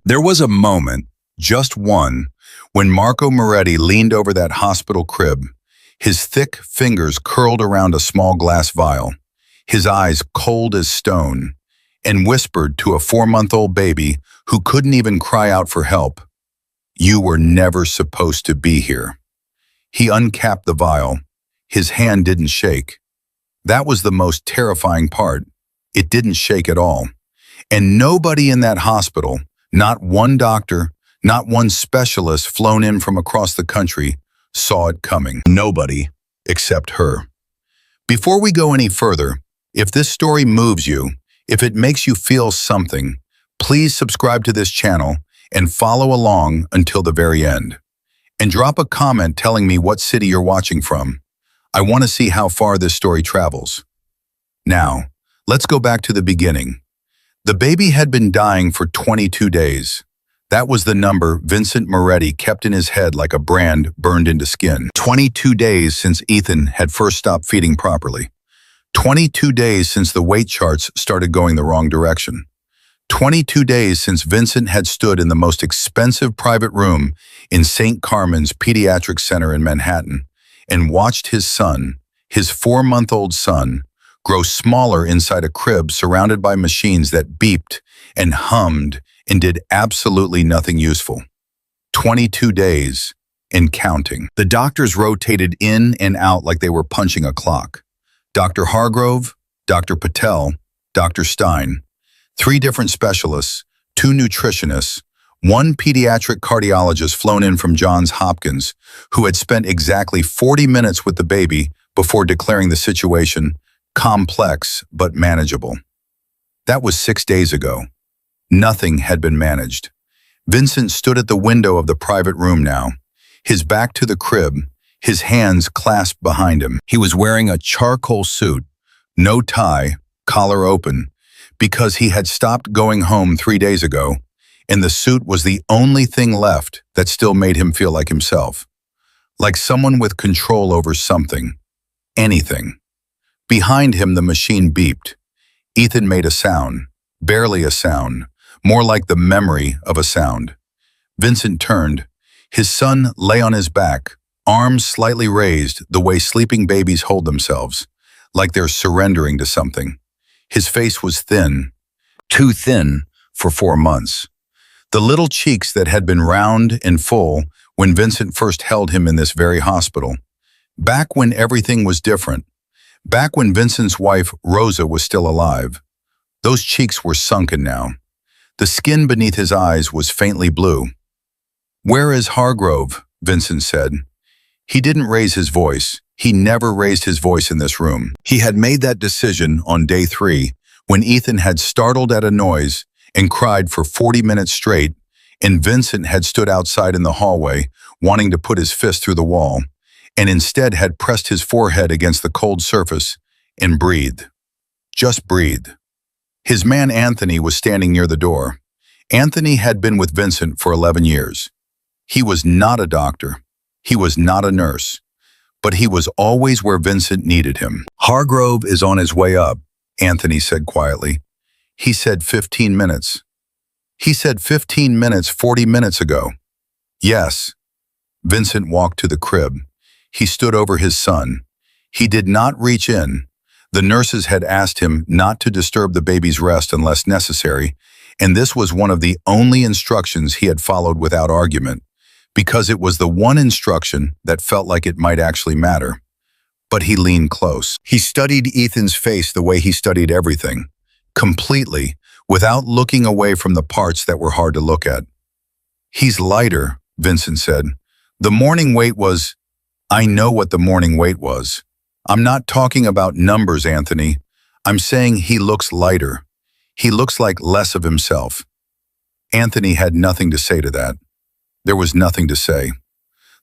There was a moment, just one, when Marco Moretti leaned over that hospital crib, his thick fingers curled around a small glass vial, his eyes cold as stone, and whispered to a 4-month-old baby who couldn't even cry out for help, "You were never supposed to be here." He uncapped the vial. His hand didn't shake. That was the most terrifying part. It didn't shake at all. And nobody in that hospital, not one doctor, not one specialist flown in from across the country, saw it coming. Nobody except her. Before we go any further, if this story moves you, if it makes you feel something, please subscribe to this channel and follow along until the very end. And drop a comment telling me what city you're watching from. I want to see how far this story travels. Now, let's go back to the beginning. The baby had been dying for 22 days. That was the number Vincent Moretti kept in his head like a brand burned into skin. 22 days since Ethan had first stopped feeding properly. 22 days since the weight charts started going the wrong direction. 22 days since Vincent had stood in the most expensive private room in St. Carmen's Pediatric Center in Manhattan and watched his son, his 4-month-old son, grow smaller inside a crib surrounded by machines that beeped and hummed and did absolutely nothing useful. 22 days and counting. The doctors rotated in and out like they were punching a clock. Dr. Hargrove, Dr. Patel, Dr. Stein, 3 different specialists, 2 nutritionists, 1 pediatric cardiologist flown in from Johns Hopkins, who had spent exactly 40 minutes with the baby before declaring the situation complex but manageable. That was 6 days ago. Nothing had been managed. Vincent stood at the window of the private room now, his back to the crib, his hands clasped behind him. He was wearing a charcoal suit, no tie, collar open, because he had stopped going home 3 days ago, and the suit was the only thing left that still made him feel like himself. Like someone with control over something. Anything. Behind him, the machine beeped. Ethan made a sound, barely a sound, more like the memory of a sound. Vincent turned. His son lay on his back, arms slightly raised the way sleeping babies hold themselves, like they're surrendering to something. His face was thin, too thin for 4 months. The little cheeks that had been round and full when Vincent first held him in this very hospital. Back when everything was different. Back when Vincent's wife, Rosa, was still alive. Those cheeks were sunken now. The skin beneath his eyes was faintly blue. "Where is Hargrove?" Vincent said. He didn't raise his voice. He never raised his voice in this room. He had made that decision on day 3, when Ethan had startled at a noise and cried for 40 minutes straight, and Vincent had stood outside in the hallway, wanting to put his fist through the wall, and instead had pressed his forehead against the cold surface and breathed. Just breathed. His man Anthony was standing near the door. Anthony had been with Vincent for 11 years. He was not a doctor. He was not a nurse. But he was always where Vincent needed him. "Hargrove is on his way up," Anthony said quietly. "He said 15 minutes. He said 15 minutes 40 minutes ago." "Yes." Vincent walked to the crib. He stood over his son. He did not reach in. The nurses had asked him not to disturb the baby's rest unless necessary, and this was one of the only instructions he had followed without argument, because it was the one instruction that felt like it might actually matter. But he leaned close. He studied Ethan's face the way he studied everything, completely, without looking away from the parts that were hard to look at. "He's lighter," Vincent said. "The morning weight was..." "I know what the morning weight was. I'm not talking about numbers, Anthony. I'm saying he looks lighter. He looks like less of himself." Anthony had nothing to say to that. There was nothing to say.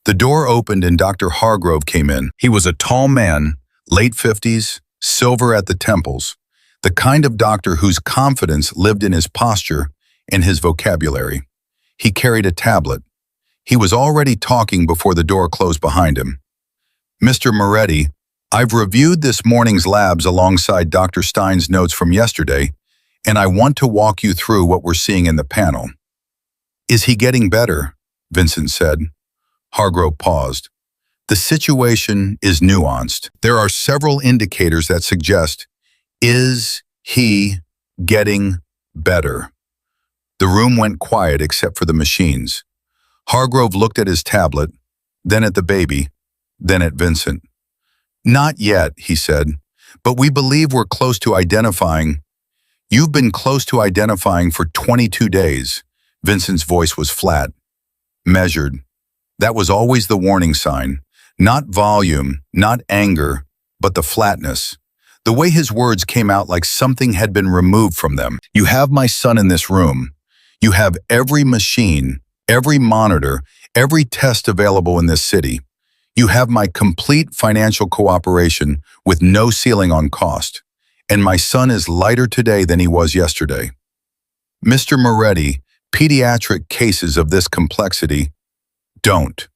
The door opened and Dr. Hargrove came in. He was a tall man, late 50s, silver at the temples, the kind of doctor whose confidence lived in his posture and his vocabulary. He carried a tablet. He was already talking before the door closed behind him. "Mr. Moretti, I've reviewed this morning's labs alongside Dr. Stein's notes from yesterday, and I want to walk you through what we're seeing in the panel." Is he getting better? Vincent said. Hargrove paused. The situation is nuanced. There are several indicators that suggest, is he getting better? The room went quiet except for the machines. Hargrove looked at his tablet, then at the baby, then at Vincent. Not yet, he said, but we believe we're close to identifying. You've been close to identifying for 22 days. Vincent's voice was flat, measured. That was always the warning sign. Not volume, not anger, but the flatness. The way his words came out like something had been removed from them. You have my son in this room. You have every machine, every monitor, every test available in this city. You have my complete financial cooperation with no ceiling on cost. And my son is lighter today than he was yesterday. Mr. Moretti, pediatric cases of this complexity don't.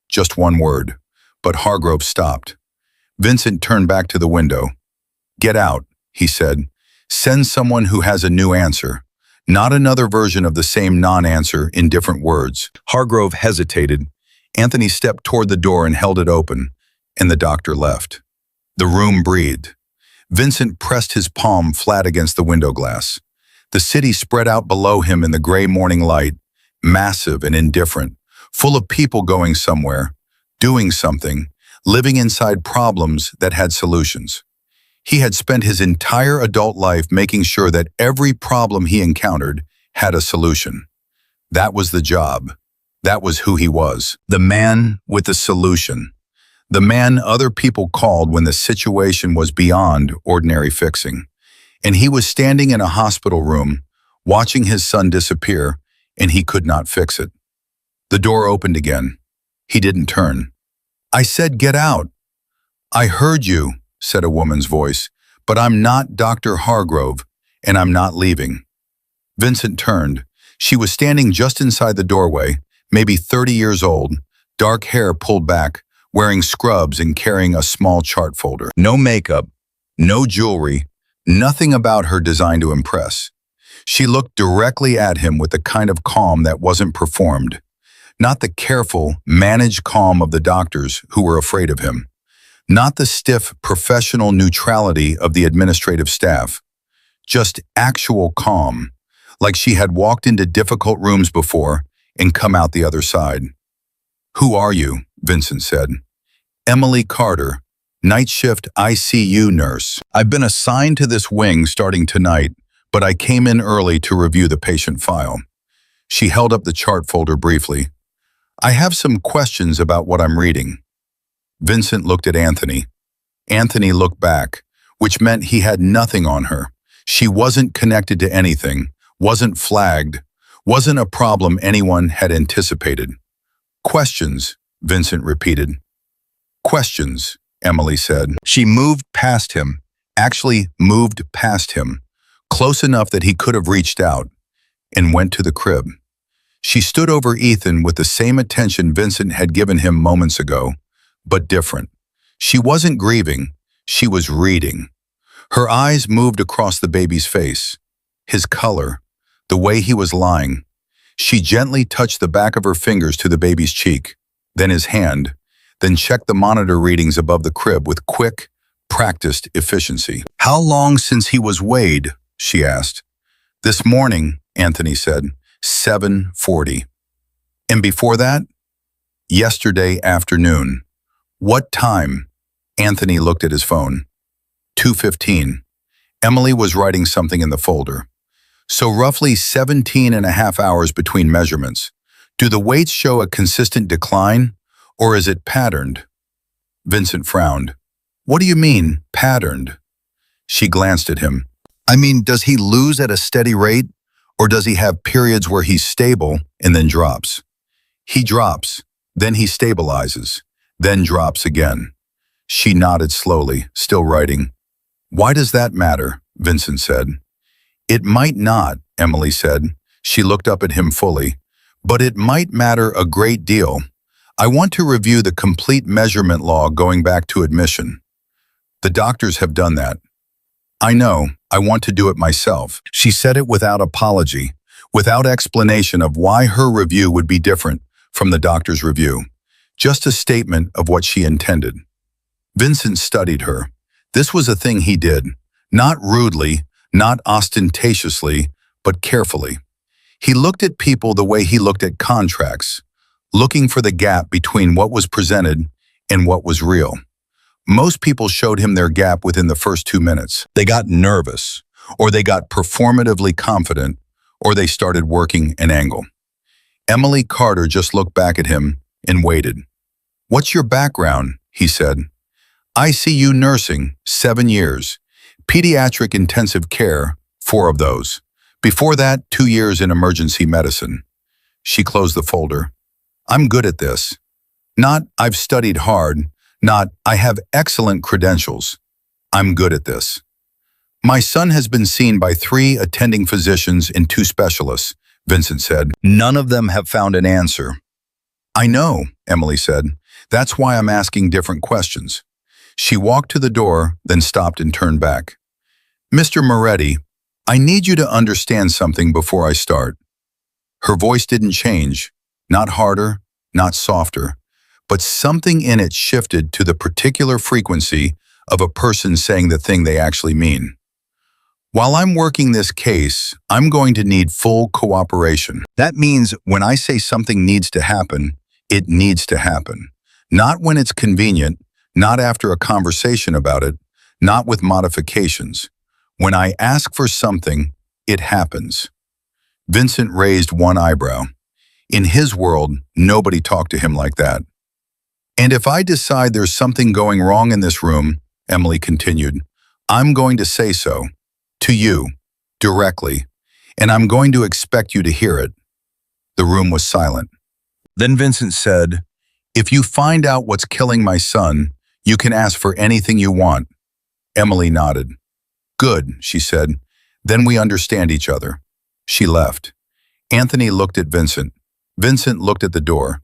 Just one word. But Hargrove stopped. Vincent turned back to the window. Get out, he said. Send someone who has a new answer, not another version of the same non-answer in different words. Hargrove hesitated. Anthony stepped toward the door and held it open, and the doctor left. The room breathed. Vincent pressed his palm flat against the window glass. The city spread out below him in the gray morning light, massive and indifferent, full of people going somewhere, doing something, living inside problems that had solutions. He had spent his entire adult life making sure that every problem he encountered had a solution. That was the job. That was who he was. The man with the solution. The man other people called when the situation was beyond ordinary fixing. And he was standing in a hospital room, watching his son disappear, and he could not fix it. The door opened again. He didn't turn. I said, get out. I heard you, said a woman's voice, but I'm not Dr. Hargrove, and I'm not leaving. Vincent turned. She was standing just inside the doorway, maybe 30 years old, dark hair pulled back, wearing scrubs and carrying a small chart folder. No makeup, no jewelry, nothing about her designed to impress. She looked directly at him with the kind of calm that wasn't performed. Not the careful, managed calm of the doctors who were afraid of him. Not the stiff, professional neutrality of the administrative staff. Just actual calm, like she had walked into difficult rooms before and come out the other side. Who are you? Vincent said. Emily Carter, night shift ICU nurse. I've been assigned to this wing starting tonight, but I came in early to review the patient file. She held up the chart folder briefly. I have some questions about what I'm reading. Vincent looked at Anthony. Anthony looked back, which meant he had nothing on her. She wasn't connected to anything, wasn't flagged, wasn't a problem anyone had anticipated. Questions, Vincent repeated. Questions, Emily said. She moved past him, actually moved past him, close enough that he could have reached out, and went to the crib. She stood over Ethan with the same attention Vincent had given him moments ago, but different. She wasn't grieving, she was reading. Her eyes moved across the baby's face, his color, the way he was lying. She gently touched the back of her fingers to the baby's cheek, then his hand, then checked the monitor readings above the crib with quick, practiced efficiency. How long since he was weighed? She asked. This morning, Anthony said. 7:40. And before that? Yesterday afternoon. What time? Anthony looked at his phone. 2:15. Emily was writing something in the folder. So roughly 17 and a half hours between measurements. Do the weights show a consistent decline, or is it patterned? Vincent frowned. What do you mean, patterned? She glanced at him. I mean, does he lose at a steady rate? Or does he have periods where he's stable and then drops? He drops, then he stabilizes, then drops again. She nodded slowly, still writing. Why does that matter? Vincent said. It might not, Emily said. She looked up at him fully. But it might matter a great deal. I want to review the complete measurement log going back to admission. The doctors have done that. I know. I want to do it myself. She said it without apology, without explanation of why her review would be different from the doctor's review. Just a statement of what she intended. Vincent studied her. This was a thing he did, not rudely, not ostentatiously, but carefully. He looked at people the way he looked at contracts, looking for the gap between what was presented and what was real. Most people showed him their gap within the first 2 minutes. They got nervous, or they got performatively confident, or they started working an angle. Emily Carter just looked back at him and waited. "What's your background?" he said. "ICU nursing, 7 years. Pediatric intensive care, 4 of those. Before that, 2 years in emergency medicine." She closed the folder. "I'm good at this. Not, I've studied hard. Not, I have excellent credentials. I'm good at this. My son has been seen by 3 attending physicians and 2 specialists," Vincent said. "None of them have found an answer." "I know," Emily said. "That's why I'm asking different questions." She walked to the door, then stopped and turned back. "Mr. Moretti, I need you to understand something before I start." Her voice didn't change, not harder, not softer, but something in it shifted to the particular frequency of a person saying the thing they actually mean. "While I'm working this case, I'm going to need full cooperation. That means when I say something needs to happen, it needs to happen. Not when it's convenient, not after a conversation about it, not with modifications. When I ask for something, it happens." Vincent raised one eyebrow. In his world, nobody talked to him like that. "And if I decide there's something going wrong in this room," Emily continued, "I'm going to say so. To you, directly. And I'm going to expect you to hear it." The room was silent. Then Vincent said, "If you find out what's killing my son, you can ask for anything you want." Emily nodded. "Good," she said. "Then we understand each other." She left. Anthony looked at Vincent. Vincent looked at the door.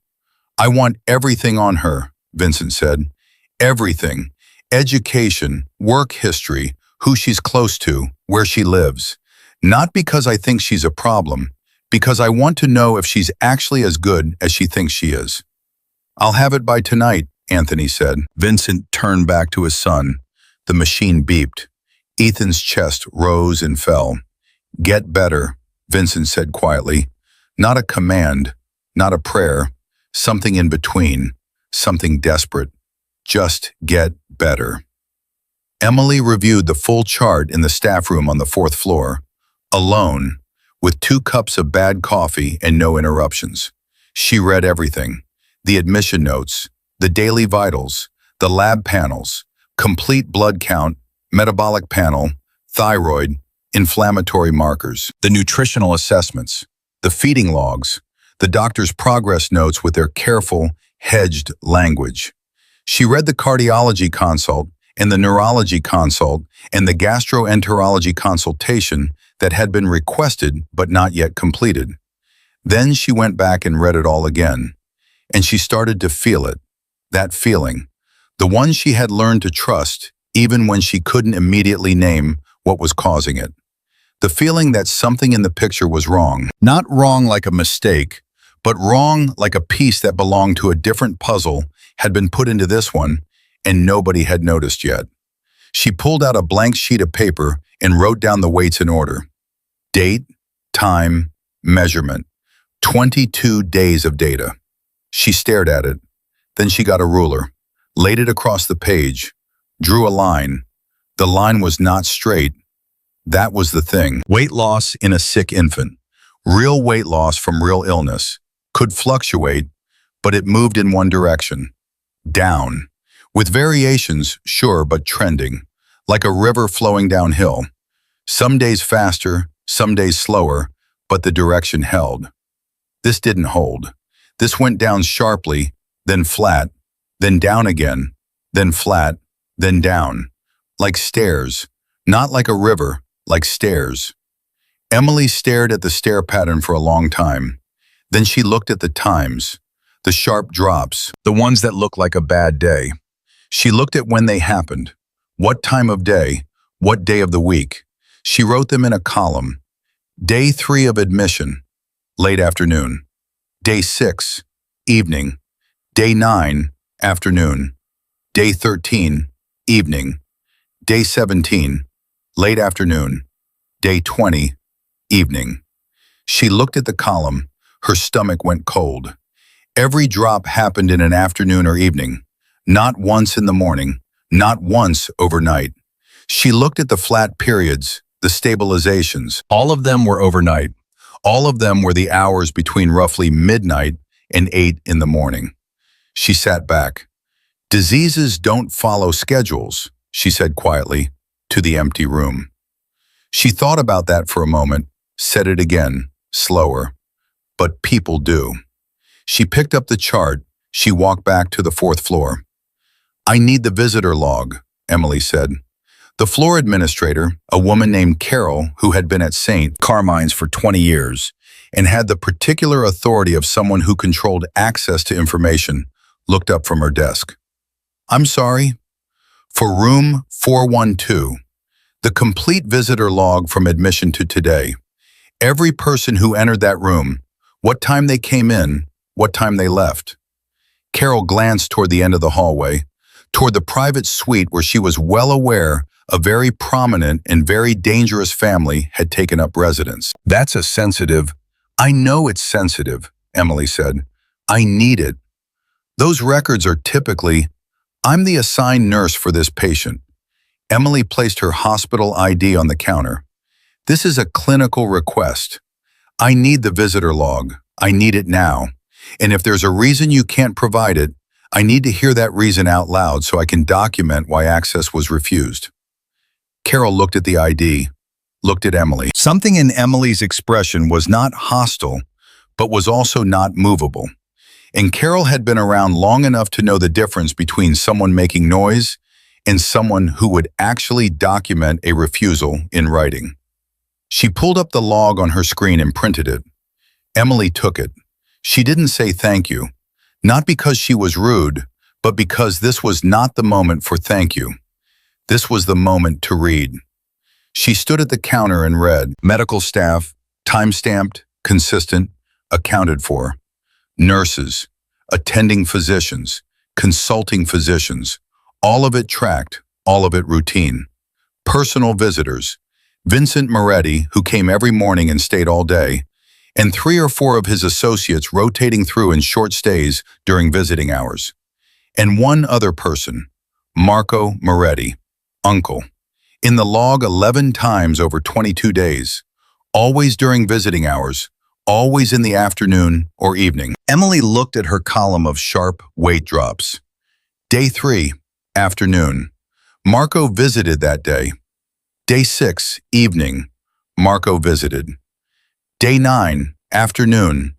"I want everything on her," Vincent said. "Everything. Education, work history, who she's close to, where she lives. Not because I think she's a problem, because I want to know if she's actually as good as she thinks she is." "I'll have it by tonight," Anthony said. Vincent turned back to his son. The machine beeped. Ethan's chest rose and fell. "Get better," Vincent said quietly. Not a command, not a prayer, something in between, something desperate. Just get better. Emily reviewed the full chart in the staff room on the 4th floor, alone, with 2 cups of bad coffee and no interruptions. She read everything: the admission notes, the daily vitals, the lab panels, complete blood count, metabolic panel, thyroid, inflammatory markers, the nutritional assessments, the feeding logs, the doctor's progress notes with their careful, hedged language. She read the cardiology consult and the neurology consult and the gastroenterology consultation that had been requested but not yet completed. Then she went back and read it all again, and she started to feel it, that feeling, the one she had learned to trust even when she couldn't immediately name what was causing it. The feeling that something in the picture was wrong, not wrong like a mistake, but wrong like a piece that belonged to a different puzzle had been put into this one, and nobody had noticed yet. She pulled out a blank sheet of paper and wrote down the weights in order. Date, time, measurement. 22 days of data. She stared at it. Then she got a ruler, laid it across the page, drew a line. The line was not straight. That was the thing. Weight loss in a sick infant. Real weight loss from real illness. Could fluctuate, but it moved in one direction. Down. With variations, sure, but trending. Like a river flowing downhill. Some days faster, some days slower, but the direction held. This didn't hold. This went down sharply, then flat, then down again, then flat, then down. Like stairs. Not like a river, like stairs. Emily stared at the stair pattern for a long time. Then she looked at the times, the sharp drops, the ones that looked like a bad day. She looked at when they happened, what time of day, what day of the week. She wrote them in a column. Day 3 of admission, late afternoon. Day 6, evening. Day 9, afternoon. Day 13, evening. Day 17, late afternoon. Day 20, evening. She looked at the column. Her stomach went cold. Every drop happened in an afternoon or evening. Not once in the morning. Not once overnight. She looked at the flat periods, the stabilizations. All of them were overnight. All of them were the hours between roughly midnight and 8 in the morning. She sat back. Diseases don't follow schedules, she said quietly, to the empty room. She thought about that for a moment, said it again, slower. But people do. She picked up the chart. She walked back to the 4th floor. I need the visitor log, Emily said. The floor administrator, a woman named Carol, who had been at St. Carmine's for 20 years and had the particular authority of someone who controlled access to information, looked up from her desk. I'm sorry? For room 412, the complete visitor log from admission to today. Every person who entered that room, what time they came in, what time they left. Carol glanced toward the end of the hallway, toward the private suite where she was well aware a very prominent and very dangerous family had taken up residence. That's a sensitive. I know it's sensitive, Emily said. I need it. Those records are typically, I'm the assigned nurse for this patient. Emily placed her hospital ID on the counter. This is a clinical request. I need the visitor log. I need it now. And if there's a reason you can't provide it, I need to hear that reason out loud so I can document why access was refused. Carol looked at the ID, looked at Emily. Something in Emily's expression was not hostile, but was also not movable. And Carol had been around long enough to know the difference between someone making noise and someone who would actually document a refusal in writing. She pulled up the log on her screen and printed it. Emily took it. She didn't say thank you, not because she was rude, but because this was not the moment for thank you. This was the moment to read. She stood at the counter and read, medical staff, time-stamped, consistent, accounted for. Nurses, attending physicians, consulting physicians, all of it tracked, all of it routine. Personal visitors, Vincent Moretti, who came every morning and stayed all day, and 3 or 4 of his associates rotating through in short stays during visiting hours. And one other person, Marco Moretti, uncle, in the log 11 times over 22 days, always during visiting hours, always in the afternoon or evening. Emily looked at her column of sharp weight drops. Day 3, afternoon. Marco visited that day. Day 6, evening. Marco visited. Day 9, afternoon.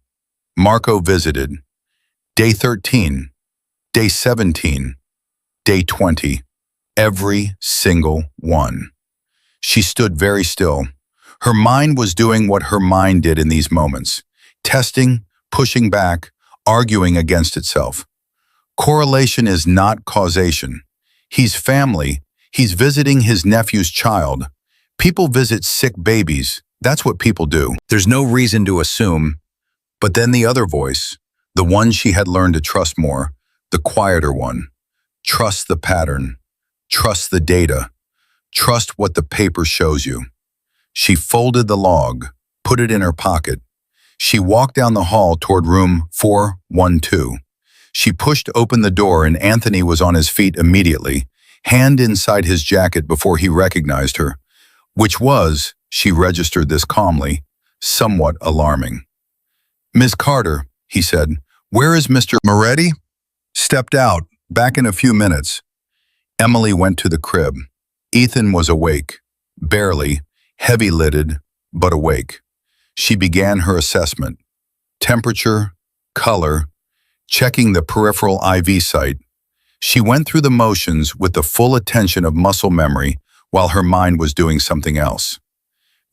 Marco visited. Day 13. Day 17. Day 20. Every single one. She stood very still. Her mind was doing what her mind did in these moments, testing, pushing back, arguing against itself. Correlation is not causation. He's family. He's visiting his nephew's child. People visit sick babies. That's what people do. There's no reason to assume. But then the other voice, the one she had learned to trust more, the quieter one. Trust the pattern. Trust the data. Trust what the paper shows you. She folded the log, put it in her pocket. She walked down the hall toward room 412. She pushed open the door and Anthony was on his feet immediately, hand inside his jacket before he recognized her, which was, she registered this calmly, somewhat alarming. Ms. Carter, he said, where is Mr. Moretti? Stepped out, back in a few minutes. Emily went to the crib. Ethan was awake, barely, heavy-lidded, but awake. She began her assessment. Temperature, color, checking the peripheral IV site. She went through the motions with the full attention of muscle memory while her mind was doing something else.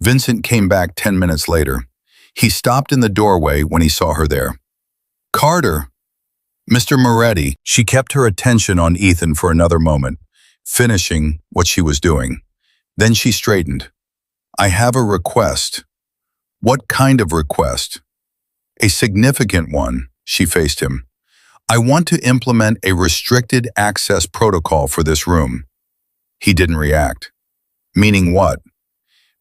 Vincent came back 10 minutes later. He stopped in the doorway when he saw her there. Carter, Mr. Moretti. She kept her attention on Ethan for another moment, finishing what she was doing. Then she straightened. I have a request. What kind of request? A significant one, she faced him. I want to implement a restricted access protocol for this room. He didn't react. Meaning what?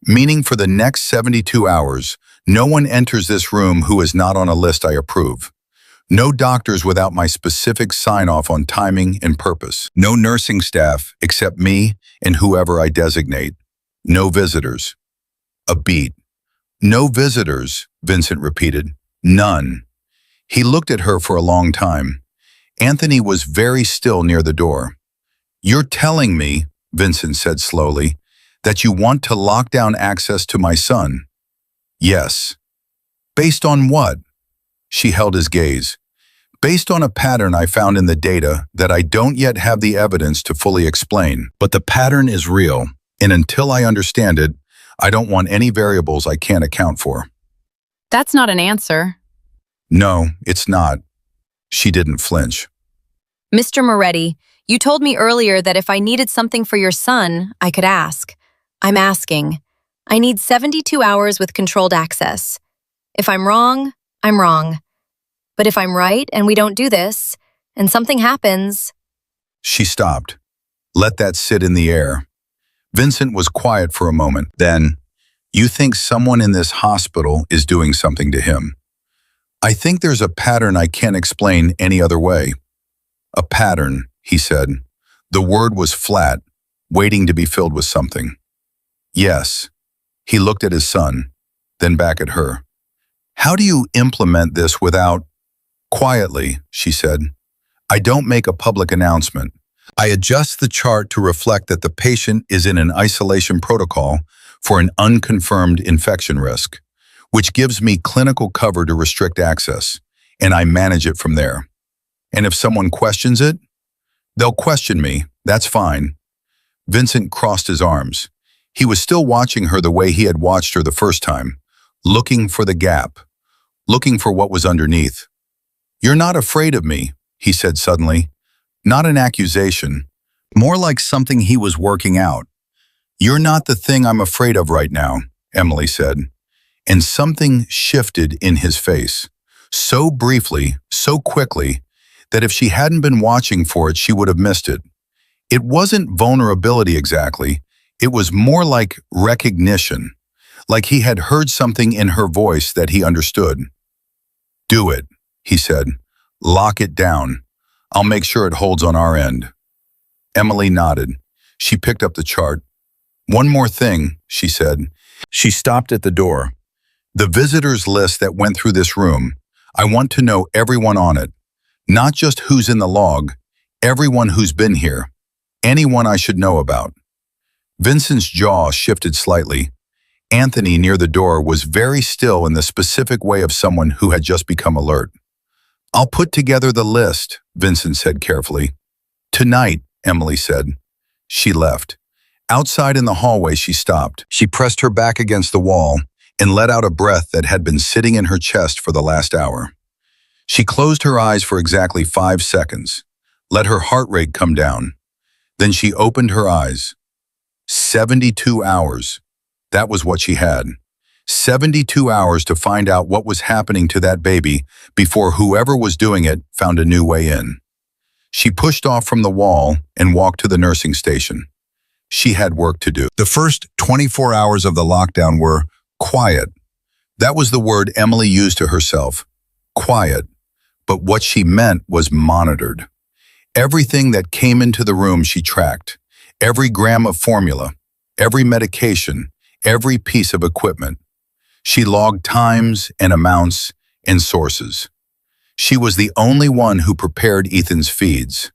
Meaning for the next 72 hours, no one enters this room who is not on a list I approve. No doctors without my specific sign-off on timing and purpose. No nursing staff except me and whoever I designate. No visitors. A beat. No visitors, Vincent repeated. None. He looked at her for a long time. Anthony was very still near the door. You're telling me, Vincent said slowly, that you want to lock down access to my son? Yes. Based on what? She held his gaze. Based on a pattern I found in the data that I don't yet have the evidence to fully explain. But the pattern is real, and until I understand it, I don't want any variables I can't account for. That's not an answer. No, it's not. She didn't flinch. Mr. Moretti, you told me earlier that if I needed something for your son, I could ask. I'm asking. I need 72 hours with controlled access. If I'm wrong, I'm wrong. But if I'm right and we don't do this, and something happens... She stopped. Let that sit in the air. Vincent was quiet for a moment. Then, you think someone in this hospital is doing something to him. I think there's a pattern I can't explain any other way. A pattern, he said. The word was flat, waiting to be filled with something. Yes. He looked at his son, then back at her. How do you implement this without... Quietly, she said. I don't make a public announcement. I adjust the chart to reflect that the patient is in an isolation protocol for an unconfirmed infection risk, which gives me clinical cover to restrict access, and I manage it from there. And if someone questions it, they'll question me. That's fine. Vincent crossed his arms. He was still watching her the way he had watched her the first time, looking for the gap, looking for what was underneath. You're not afraid of me, he said suddenly. Not an accusation, more like something he was working out. You're not the thing I'm afraid of right now, Emily said. And something shifted in his face, so briefly, so quickly, that if she hadn't been watching for it, she would have missed it. It wasn't vulnerability exactly. It was more like recognition, like he had heard something in her voice that he understood. Do it, he said. Lock it down. I'll make sure it holds on our end. Emily nodded. She picked up the chart. One more thing, she said. She stopped at the door. The visitors list that went through this room, I want to know everyone on it. Not just who's in the log, everyone who's been here. Anyone I should know about. Vincent's jaw shifted slightly. Anthony near the door was very still in the specific way of someone who had just become alert. I'll put together the list, Vincent said carefully. Tonight, Emily said. She left. Outside in the hallway, she stopped. She pressed her back against the wall and let out a breath that had been sitting in her chest for the last hour. She closed her eyes for exactly 5 seconds, let her heart rate come down. Then she opened her eyes. 72 hours. That was what she had. 72 hours to find out what was happening to that baby before whoever was doing it found a new way in. She pushed off from the wall and walked to the nursing station. She had work to do. The first 24 hours of the lockdown were quiet. That was the word Emily used to herself. Quiet. But what she meant was monitored. Everything that came into the room she tracked. Every gram of formula, every medication, every piece of equipment. She logged times and amounts and sources. She was the only one who prepared Ethan's feeds.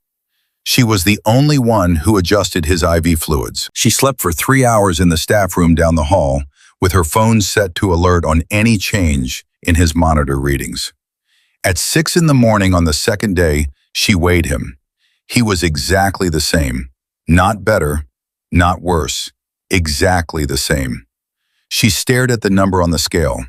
She was the only one who adjusted his IV fluids. She slept for 3 hours in the staff room down the hall, with her phone set to alert on any change in his monitor readings. At 6 in the morning on the second day, she weighed him. He was exactly the same. Not better, not worse. Exactly the same. She stared at the number on the scale.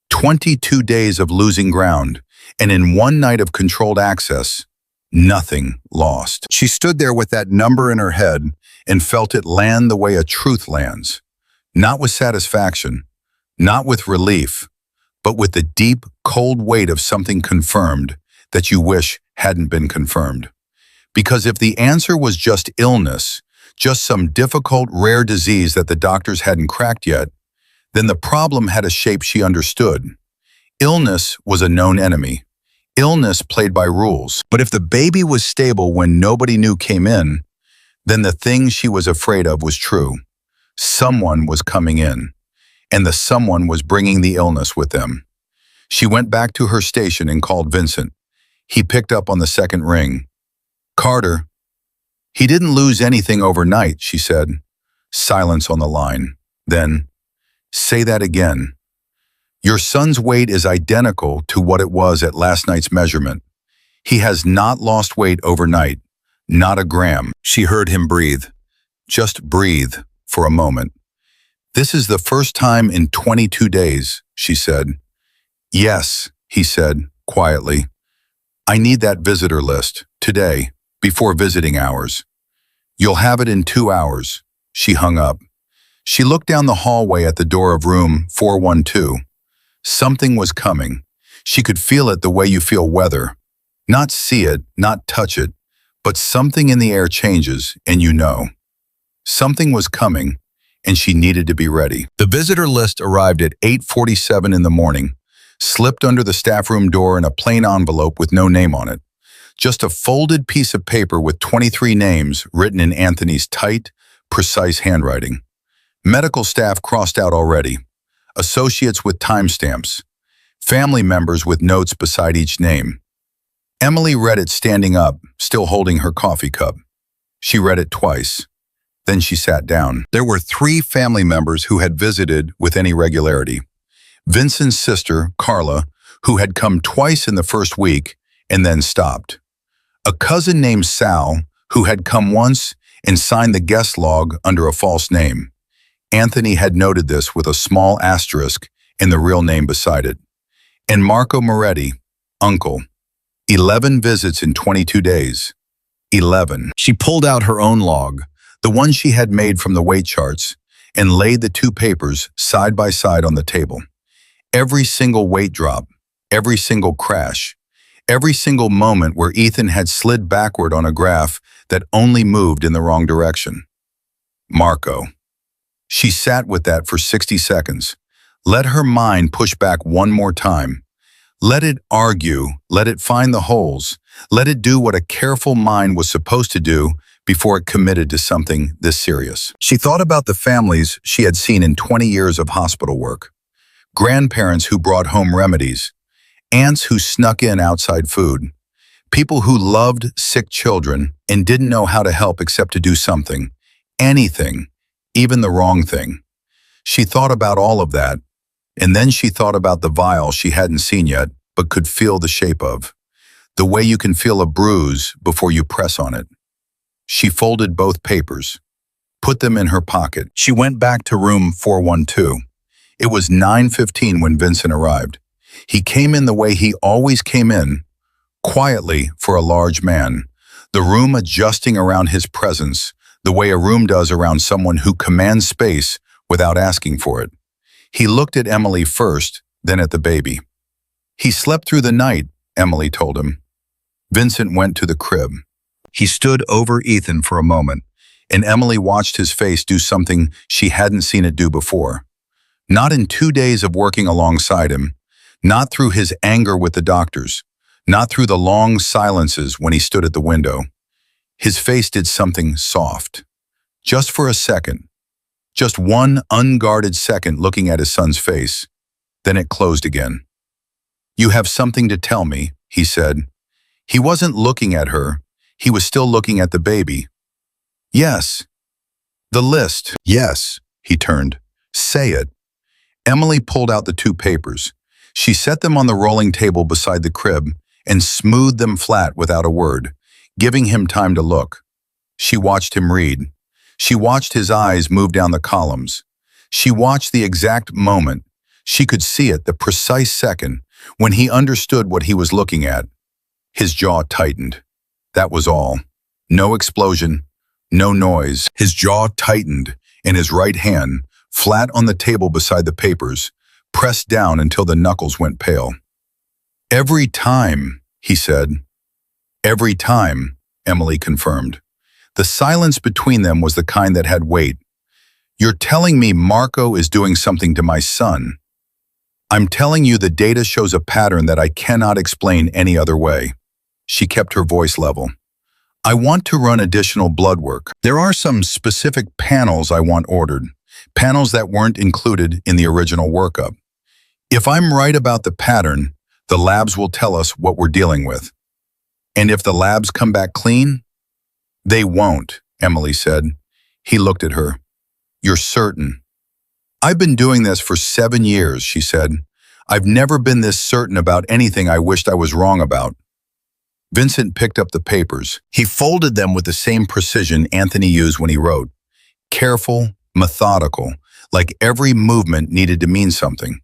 22 days of losing ground, and in one night of controlled access, nothing lost. She stood there with that number in her head and felt it land the way a truth lands. Not with satisfaction, Not with relief, but with the deep, cold weight of something confirmed that you wish hadn't been confirmed. Because if the answer was just illness, just some difficult, rare disease that the doctors hadn't cracked yet, then the problem had a shape she understood. Illness was a known enemy. Illness played by rules. But if the baby was stable when nobody knew came in, then the thing she was afraid of was true. Someone was coming in, and the someone was bringing the illness with them. She went back to her station and called Vincent. He picked up on the second ring. "Carter." "He didn't lose anything overnight," she said. Silence on the line. Then, "Say that again." "Your son's weight is identical to what it was at last night's measurement. He has not lost weight overnight, not a gram." She heard him breathe. Just breathe for a moment. "This is the first time in 22 days, she said. "Yes," he said, quietly. "I need that visitor list, today, before visiting hours." "You'll have it in 2 hours." She hung up. She looked down the hallway at the door of room 412. Something was coming. She could feel it the way you feel weather. Not see it, not touch it, but something in the air changes, and you know. Something was coming, and she needed to be ready. The visitor list arrived at 8:47 in the morning, slipped under the staff room door in a plain envelope with no name on it. Just a folded piece of paper with 23 names written in Anthony's tight, precise handwriting. Medical staff crossed out already. Associates with timestamps. Family members with notes beside each name. Emily read it standing up, still holding her coffee cup. She read it twice. Then she sat down. There were 3 family members who had visited with any regularity. Vincent's sister, Carla, who had come twice in the first week and then stopped. A cousin named Sal, who had come once and signed the guest log under a false name. Anthony had noted this with a small asterisk and the real name beside it. And Marco Moretti, uncle. 11 visits in 22 days. 11. She pulled out her own log, the one she had made from the weight charts, and laid the 2 papers side by side on the table. Every single weight drop, every single crash, every single moment where Ethan had slid backward on a graph that only moved in the wrong direction. Marco. She sat with that for 60 seconds. Let her mind push back one more time. Let it argue, let it find the holes, let it do what a careful mind was supposed to do before it committed to something this serious. She thought about the families she had seen in 20 years of hospital work. Grandparents who brought home remedies, aunts who snuck in outside food, people who loved sick children and didn't know how to help except to do something, anything, even the wrong thing. She thought about all of that, and then she thought about the vial she hadn't seen yet, but could feel the shape of. The way you can feel a bruise before you press on it. She folded both papers, put them in her pocket. She went back to room 412. It was 9:15 when Vincent arrived. He came in the way he always came in, quietly for a large man, the room adjusting around his presence, the way a room does around someone who commands space without asking for it. He looked at Emily first, then at the baby. "He slept through the night," Emily told him. Vincent went to the crib. He stood over Ethan for a moment, and Emily watched his face do something she hadn't seen it do before. Not in 2 days of working alongside him, not through his anger with the doctors, not through the long silences when he stood at the window. His face did something soft. Just for a second. Just one unguarded second looking at his son's face. Then it closed again. "You have something to tell me," he said. He wasn't looking at her. He was still looking at the baby. "Yes." "The list." "Yes." He turned. "Say it." Emily pulled out the 2 papers. She set them on the rolling table beside the crib and smoothed them flat without a word, giving him time to look. She watched him read. She watched his eyes move down the columns. She watched the exact moment. She could see it, the precise second, when he understood what he was looking at. His jaw tightened. That was all. No explosion, no noise. His jaw tightened, and his right hand, flat on the table beside the papers, pressed down until the knuckles went pale. "Every time," he said. "Every time," Emily confirmed. The silence between them was the kind that had weight. "You're telling me Marco is doing something to my son. I'm telling you the data shows a pattern that I cannot explain any other way." She kept her voice level. "I want to run additional blood work. There are some specific panels I want ordered, panels that weren't included in the original workup. If I'm right about the pattern, the labs will tell us what we're dealing with. And if the labs come back clean?" "They won't," Emily said. He looked at her. "You're certain?" "I've been doing this for 7 years," she said. "I've never been this certain about anything I wished I was wrong about." Vincent picked up the papers. He folded them with the same precision Anthony used when he wrote. Careful, methodical, like every movement needed to mean something.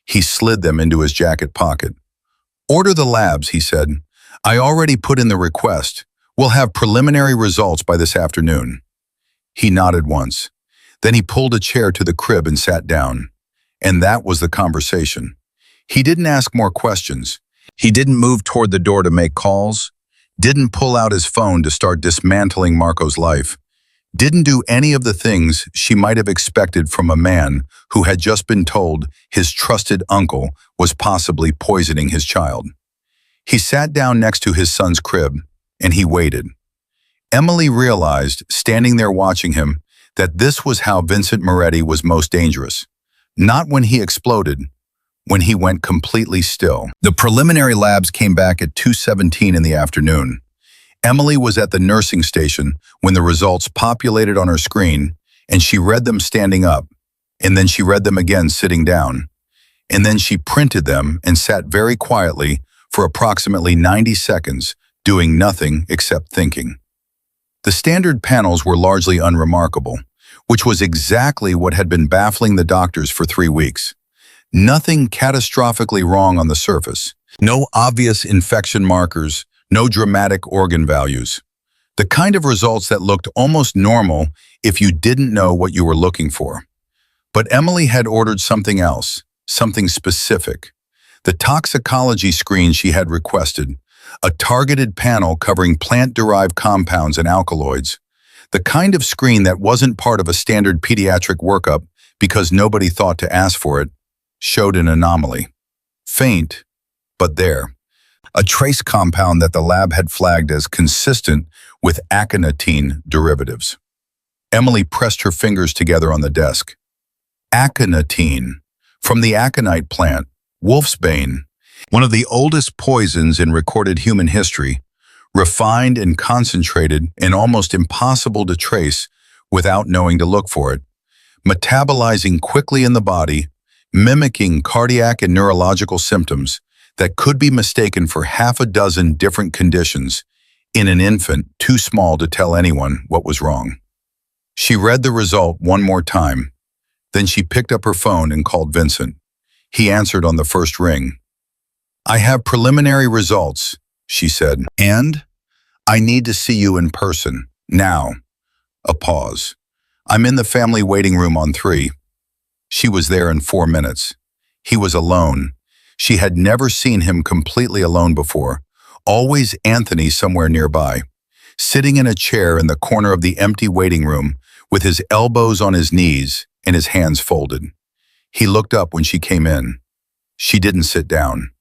He slid them into his jacket pocket. "Order the labs," he said. "I already put in the request. We'll have preliminary results by this afternoon." He nodded once. Then he pulled a chair to the crib and sat down. And that was the conversation. He didn't ask more questions. He didn't move toward the door to make calls, didn't pull out his phone to start dismantling Marco's life, didn't do any of the things she might have expected from a man who had just been told his trusted uncle was possibly poisoning his child. He sat down next to his son's crib, and he waited. Emily realized, standing there watching him, that this was how Vincent Moretti was most dangerous. Not when he exploded, when he went completely still. The preliminary labs came back at 2:17 in the afternoon. Emily was at the nursing station when the results populated on her screen, and she read them standing up, and then she read them again sitting down. And then she printed them and sat very quietly for approximately 90 seconds, doing nothing except thinking. The standard panels were largely unremarkable, which was exactly what had been baffling the doctors for 3 weeks. Nothing catastrophically wrong on the surface. No obvious infection markers, no dramatic organ values. The kind of results that looked almost normal if you didn't know what you were looking for. But Emily had ordered something else, something specific. The toxicology screen she had requested, a targeted panel covering plant-derived compounds and alkaloids. The kind of screen that wasn't part of a standard pediatric workup because nobody thought to ask for it, showed an anomaly. Faint, but there. A trace compound that the lab had flagged as consistent with aconitine derivatives. Emily pressed her fingers together on the desk. Aconitine, from the aconite plant, wolfsbane, one of the oldest poisons in recorded human history, refined and concentrated and almost impossible to trace without knowing to look for it, metabolizing quickly in the body, mimicking cardiac and neurological symptoms that could be mistaken for 6 different conditions in an infant too small to tell anyone what was wrong. She read the result one more time. Then she picked up her phone and called Vincent. He answered on the first ring. "I have preliminary results," she said, "and I need to see you in person, now." A pause. "I'm in the family waiting room on 3. She was there in 4 minutes. He was alone. She had never seen him completely alone before, always Anthony somewhere nearby, sitting in a chair in the corner of the empty waiting room with his elbows on his knees and his hands folded. He looked up when she came in. She didn't sit down.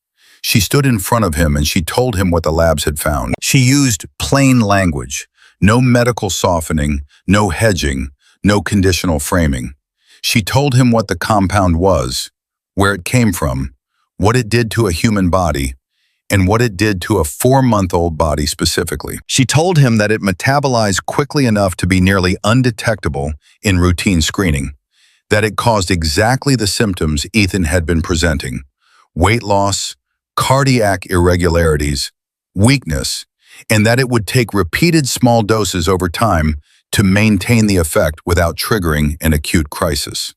She stood in front of him and she told him what the labs had found. She used plain language, no medical softening, no hedging, no conditional framing. She told him what the compound was, where it came from, what it did to a human body, and what it did to a 4-month-old body specifically. She told him that it metabolized quickly enough to be nearly undetectable in routine screening, that it caused exactly the symptoms Ethan had been presenting: weight loss, cardiac irregularities, weakness, and that it would take repeated small doses over time to maintain the effect without triggering an acute crisis.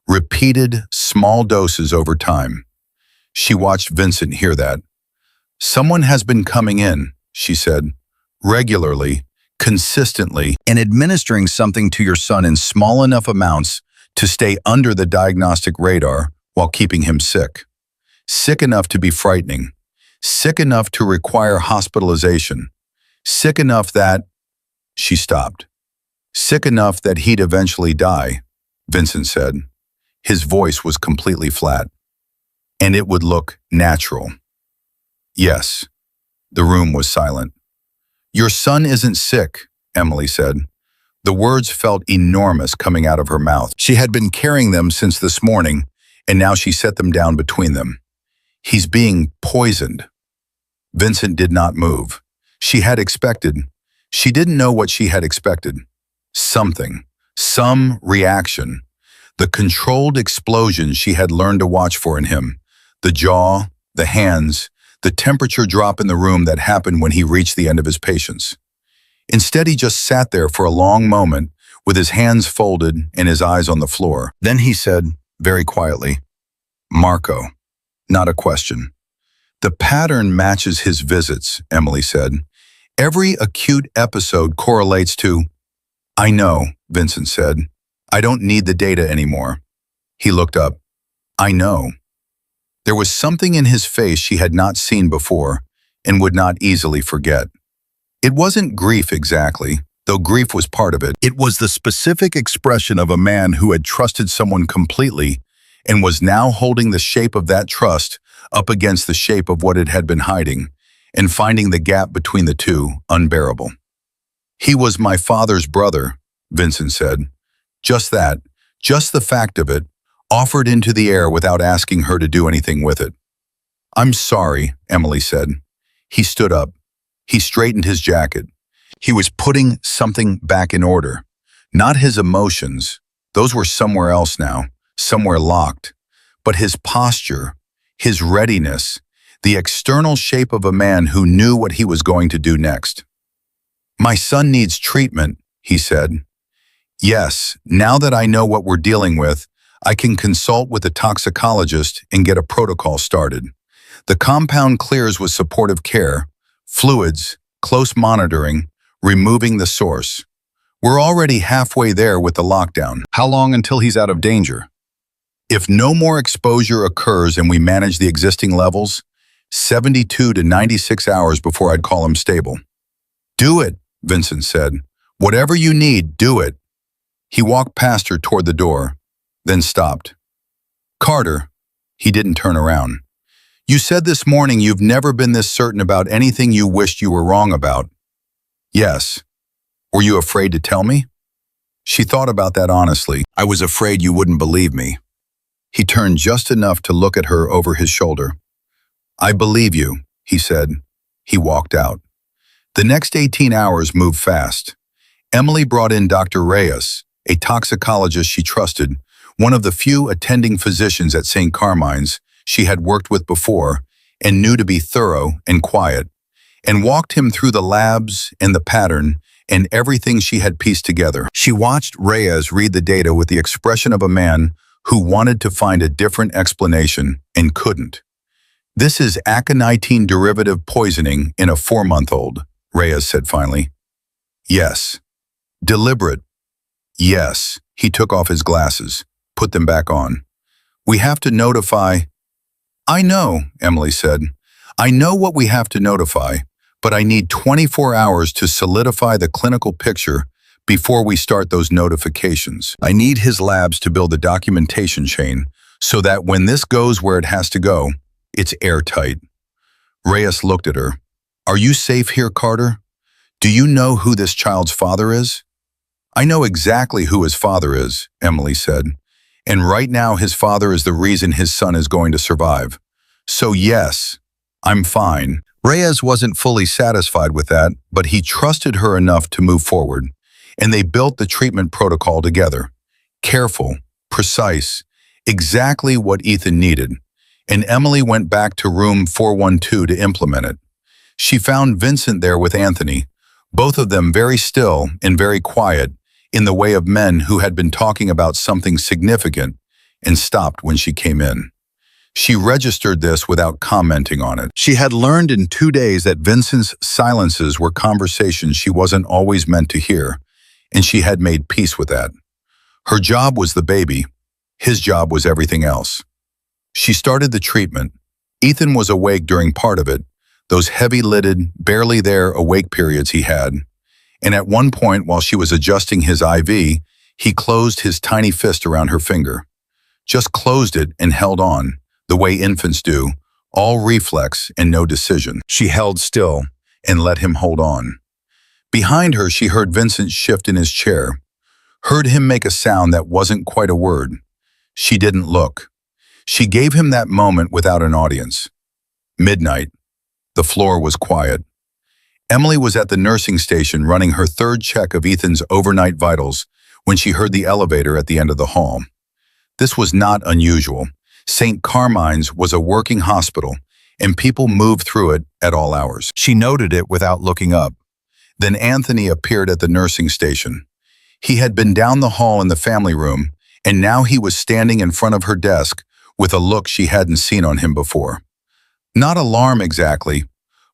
Repeated small doses over time. She watched Vincent hear that. "Someone has been coming in," she said, "regularly, consistently, and administering something to your son in small enough amounts to stay under the diagnostic radar while keeping him sick. Sick enough to be frightening. Sick enough to require hospitalization. Sick enough that... She stopped. Sick enough that he'd eventually die, Vincent said. His voice was completely flat. And it would look natural. Yes. The room was silent. Your son isn't sick, Emily said. The words felt enormous coming out of her mouth. She had been carrying them since this morning, and now she set them down between them. He's being poisoned. Vincent did not move. She had expected. She didn't know what she had expected. Something. Some reaction. The controlled explosion she had learned to watch for in him. The jaw, the hands, the temperature drop in the room that happened when he reached the end of his patience. Instead, he just sat there for a long moment with his hands folded and his eyes on the floor. Then he said, very quietly, Marco. Not a question. The pattern matches his visits, Emily said. Every acute episode correlates to... I know, Vincent said. I don't need the data anymore. He looked up. I know. There was something in his face she had not seen before and would not easily forget. It wasn't grief exactly, though grief was part of it. It was the specific expression of a man who had trusted someone completely and was now holding the shape of that trust up against the shape of what it had been hiding and finding the gap between the two unbearable. He was my father's brother, Vincent said. Just that, just the fact of it, offered into the air without asking her to do anything with it. I'm sorry, Emily said. He stood up. He straightened his jacket. He was putting something back in order. Not his emotions. Those were somewhere else now, somewhere locked. But his posture, his readiness, the external shape of a man who knew what he was going to do next. My son needs treatment, he said. Yes, now that I know what we're dealing with, I can consult with a toxicologist and get a protocol started. The compound clears with supportive care, fluids, close monitoring, removing the source. We're already halfway there with the lockdown. How long until he's out of danger? If no more exposure occurs and we manage the existing levels, 72 to 96 hours before I'd call him stable. Do it, Vincent said. Whatever you need, do it. He walked past her toward the door, then stopped. Carter, he didn't turn around. You said this morning you've never been this certain about anything you wished you were wrong about. Yes. Were you afraid to tell me? She thought about that honestly. I was afraid you wouldn't believe me. He turned just enough to look at her over his shoulder. I believe you, he said. He walked out. The next 18 hours moved fast. Emily brought in Dr. Reyes, a toxicologist she trusted, one of the few attending physicians at St. Carmine's she had worked with before and knew to be thorough and quiet, and walked him through the labs and the pattern and everything she had pieced together. She watched Reyes read the data with the expression of a man who wanted to find a different explanation and couldn't. This is aconitin derivative poisoning in a 4-month-old, Reyes said finally. Yes. Deliberate. Yes. He took off his glasses, put them back on. We have to notify... I know, Emily said. I know what we have to notify, but I need 24 hours to solidify the clinical picture before we start those notifications. I need his labs to build a documentation chain so that when this goes where it has to go, it's airtight. Reyes looked at her. Are you safe here, Carter? Do you know who this child's father is? I know exactly who his father is, Emily said. And right now his father is the reason his son is going to survive. So yes, I'm fine. Reyes wasn't fully satisfied with that, but he trusted her enough to move forward. And they built the treatment protocol together. Careful, precise, exactly what Ethan needed. And Emily went back to room 412 to implement it. She found Vincent there with Anthony, both of them very still and very quiet, in the way of men who had been talking about something significant and stopped when she came in. She registered this without commenting on it. She had learned in 2 days that Vincent's silences were conversations she wasn't always meant to hear, and she had made peace with that. Her job was the baby. His job was everything else. She started the treatment. Ethan was awake during part of it, those heavy-lidded, barely there awake periods he had. And at one point, while she was adjusting his IV, he closed his tiny fist around her finger. Just closed it and held on, the way infants do, all reflex and no decision. She held still and let him hold on. Behind her, she heard Vincent shift in his chair, heard him make a sound that wasn't quite a word. She didn't look. She gave him that moment without an audience. Midnight. The floor was quiet. Emily was at the nursing station running her third check of Ethan's overnight vitals when she heard the elevator at the end of the hall. This was not unusual. St. Carmine's was a working hospital, and people moved through it at all hours. She noted it without looking up. Then Anthony appeared at the nursing station. He had been down the hall in the family room, and now he was standing in front of her desk with a look she hadn't seen on him before. Not alarm exactly,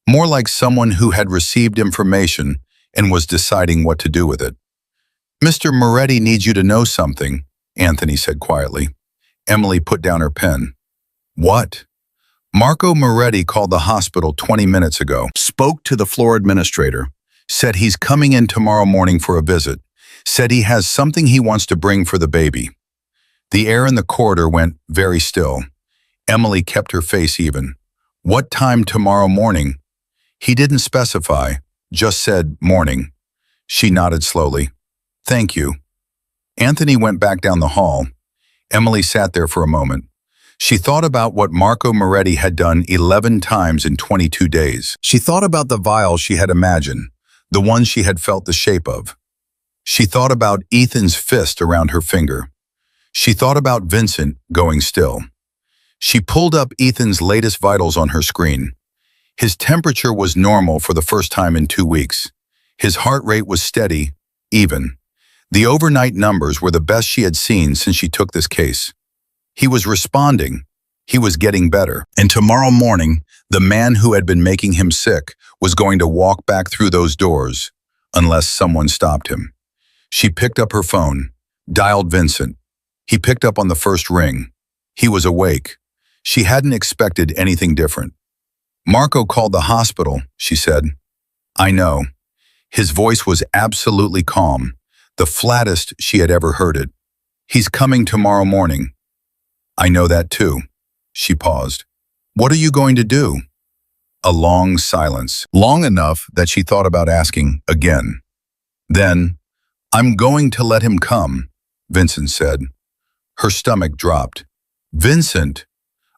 more like someone who had received information and was deciding what to do with it. "Mr. Moretti needs you to know something," Anthony said quietly. Emily put down her pen. "What?" "Marco Moretti called the hospital 20 minutes ago, spoke to the floor administrator, said he's coming in tomorrow morning for a visit, said he has something he wants to bring for the baby." The air in the corridor went very still. Emily kept her face even. "What time tomorrow morning?" He didn't specify, just said morning. She nodded slowly. "Thank you." Anthony went back down the hall. Emily sat there for a moment. She thought about what Marco Moretti had done 11 times in 22 days. She thought about the vial she had imagined, the one she had felt the shape of. She thought about Ethan's fist around her finger. She thought about Vincent going still. She pulled up Ethan's latest vitals on her screen. His temperature was normal for the first time in 2 weeks. His heart rate was steady, even. The overnight numbers were the best she had seen since she took this case. He was responding. He was getting better. And tomorrow morning, the man who had been making him sick was going to walk back through those doors, unless someone stopped him. She picked up her phone, dialed Vincent. He picked up on the first ring. He was awake. She hadn't expected anything different. "Marco called the hospital," she said. "I know." His voice was absolutely calm, the flattest she had ever heard it. "He's coming tomorrow morning." "I know that too." She paused. "What are you going to do?" A long silence, long enough that she thought about asking again. Then, "I'm going to let him come," Vincent said. Her stomach dropped. "Vincent,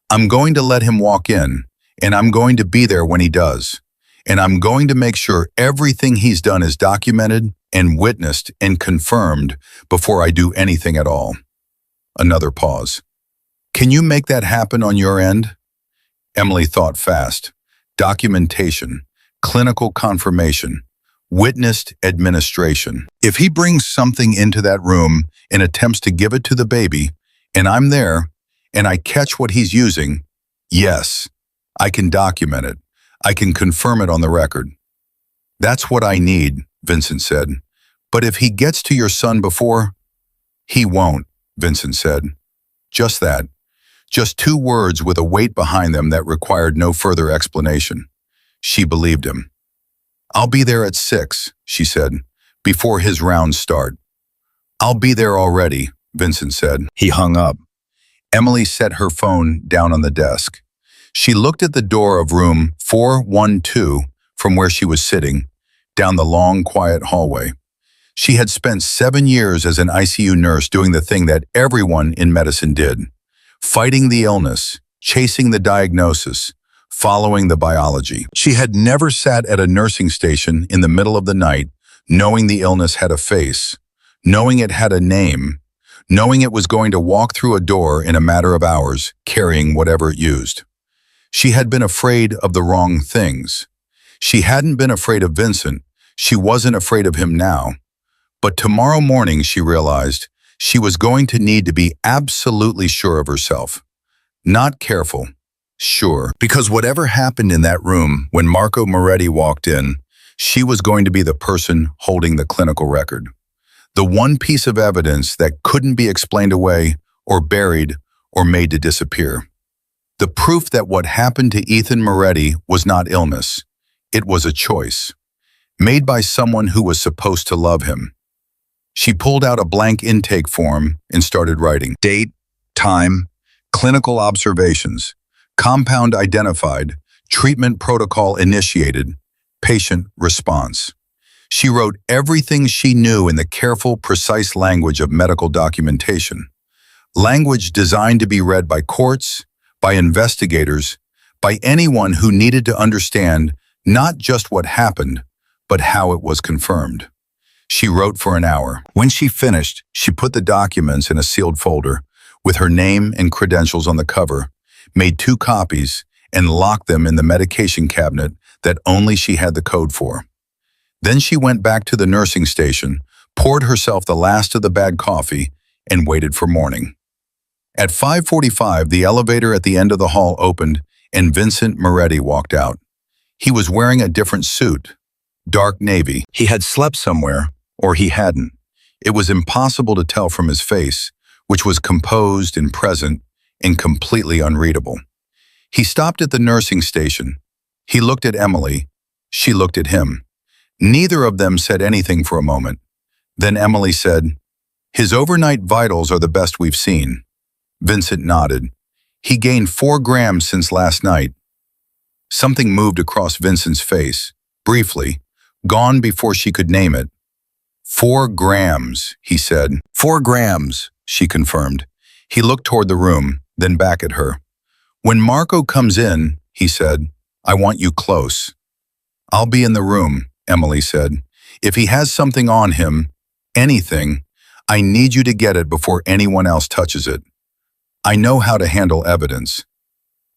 I'm going to let him walk in, and I'm going to be there when he does. And I'm going to make sure everything he's done is documented and witnessed and confirmed before I do anything at all." Another pause. "Can you make that happen on your end?" Emily thought fast. Documentation, clinical confirmation, witnessed administration. If he brings something into that room and attempts to give it to the baby, and I'm there, and I catch what he's using, yes, I can document it. I can confirm it on the record. "That's what I need," Vincent said. "But if he gets to your son before—" "He won't," Vincent said. Just that. Just 2 words with a weight behind them that required no further explanation. She believed him. "I'll be there at 6, she said, "before his rounds start." "I'll be there already," Vincent said. He hung up. Emily set her phone down on the desk. She looked at the door of room 412 from where she was sitting, down the long, quiet hallway. She had spent 7 years as an ICU nurse doing the thing that everyone in medicine did, fighting the illness, chasing the diagnosis, following the biology. She had never sat at a nursing station in the middle of the night, knowing the illness had a face, knowing it had a name, knowing it was going to walk through a door in a matter of hours, carrying whatever it used. She had been afraid of the wrong things. She hadn't been afraid of Vincent. She wasn't afraid of him now. But tomorrow morning, she realized, she was going to need to be absolutely sure of herself. Not careful, sure. Because whatever happened in that room when Marco Moretti walked in, she was going to be the person holding the clinical record. The one piece of evidence that couldn't be explained away or buried or made to disappear. The proof that what happened to Ethan Moretti was not illness. It was a choice, made by someone who was supposed to love him. She pulled out a blank intake form and started writing. Date, time, clinical observations, compound identified, treatment protocol initiated, patient response. She wrote everything she knew in the careful, precise language of medical documentation. Language designed to be read by courts, by investigators, by anyone who needed to understand not just what happened, but how it was confirmed. She wrote for an hour. When she finished, she put the documents in a sealed folder with her name and credentials on the cover, made 2 copies, and locked them in the medication cabinet that only she had the code for. Then she went back to the nursing station, poured herself the last of the bad coffee, and waited for morning. At 5:45, the elevator at the end of the hall opened, and Vincent Moretti walked out. He was wearing a different suit, dark navy. He had slept somewhere, or he hadn't. It was impossible to tell from his face, which was composed and present and completely unreadable. He stopped at the nursing station. He looked at Emily. She looked at him. Neither of them said anything for a moment. Then Emily said, "His overnight vitals are the best we've seen." Vincent nodded. "He gained 4 grams since last night." Something moved across Vincent's face, briefly, gone before she could name it. 4 grams, he said. 4 grams, she confirmed. He looked toward the room, then back at her. "When Marco comes in," he said, "I want you close." "I'll be in the room," Emily said. "If he has something on him, anything, I need you to get it before anyone else touches it. I know how to handle evidence."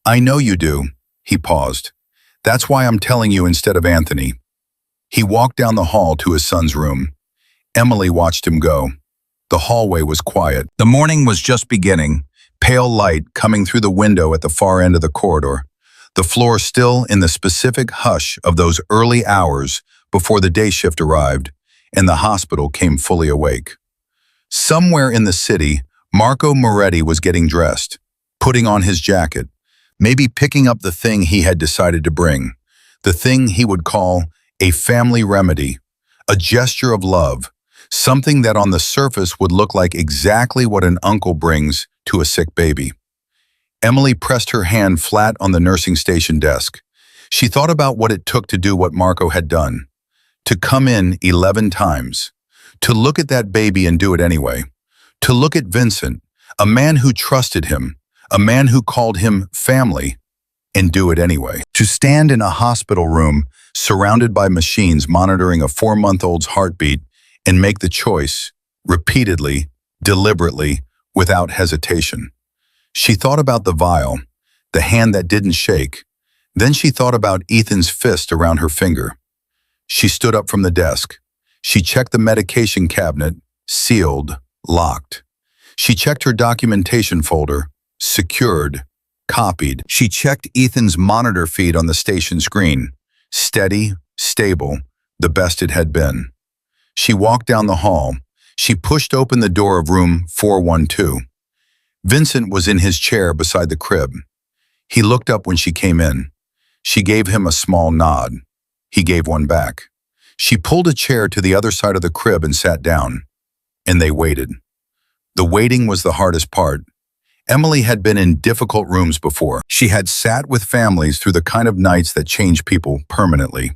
"I know you do." He paused. "That's why I'm telling you instead of Anthony." He walked down the hall to his son's room. Emily watched him go. The hallway was quiet. The morning was just beginning, pale light coming through the window at the far end of the corridor, the floor still in the specific hush of those early hours before the day shift arrived and the hospital came fully awake. Somewhere in the city, Marco Moretti was getting dressed, putting on his jacket, maybe picking up the thing he had decided to bring, the thing he would call a family remedy, a gesture of love, something that on the surface would look like exactly what an uncle brings to a sick baby. Emily pressed her hand flat on the nursing station desk. She thought about what it took to do what Marco had done, to come in 11 times, to look at that baby and do it anyway, to look at Vincent, a man who trusted him, a man who called him family, and do it anyway. To stand in a hospital room surrounded by machines monitoring a 4-month-old's heartbeat and make the choice, repeatedly, deliberately, without hesitation. She thought about the vial, the hand that didn't shake. Then she thought about Ethan's fist around her finger. She stood up from the desk. She checked the medication cabinet, sealed, locked. She checked her documentation folder, secured, copied. She checked Ethan's monitor feed on the station screen, steady, stable, the best it had been. She walked down the hall. She pushed open the door of room 412. Vincent was in his chair beside the crib. He looked up when she came in. She gave him a small nod. He gave one back. She pulled a chair to the other side of the crib and sat down. And they waited. The waiting was the hardest part. Emily had been in difficult rooms before. She had sat with families through the kind of nights that change people permanently.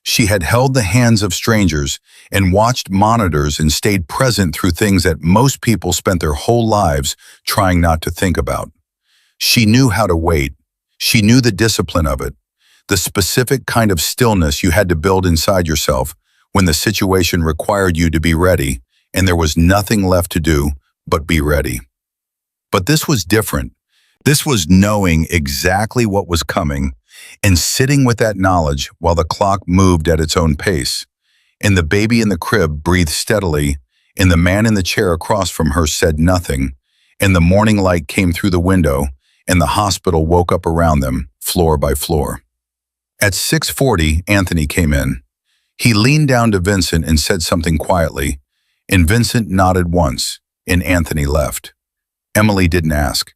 She had held the hands of strangers and watched monitors and stayed present through things that most people spent their whole lives trying not to think about. She knew how to wait. She knew the discipline of it, the specific kind of stillness you had to build inside yourself when the situation required you to be ready and there was nothing left to do but be ready. But this was different. This was knowing exactly what was coming and sitting with that knowledge while the clock moved at its own pace, and the baby in the crib breathed steadily, and the man in the chair across from her said nothing, and the morning light came through the window, and the hospital woke up around them, floor by floor. At 6:40, Anthony came in. He leaned down to Vincent and said something quietly, and Vincent nodded once, and Anthony left. Emily didn't ask.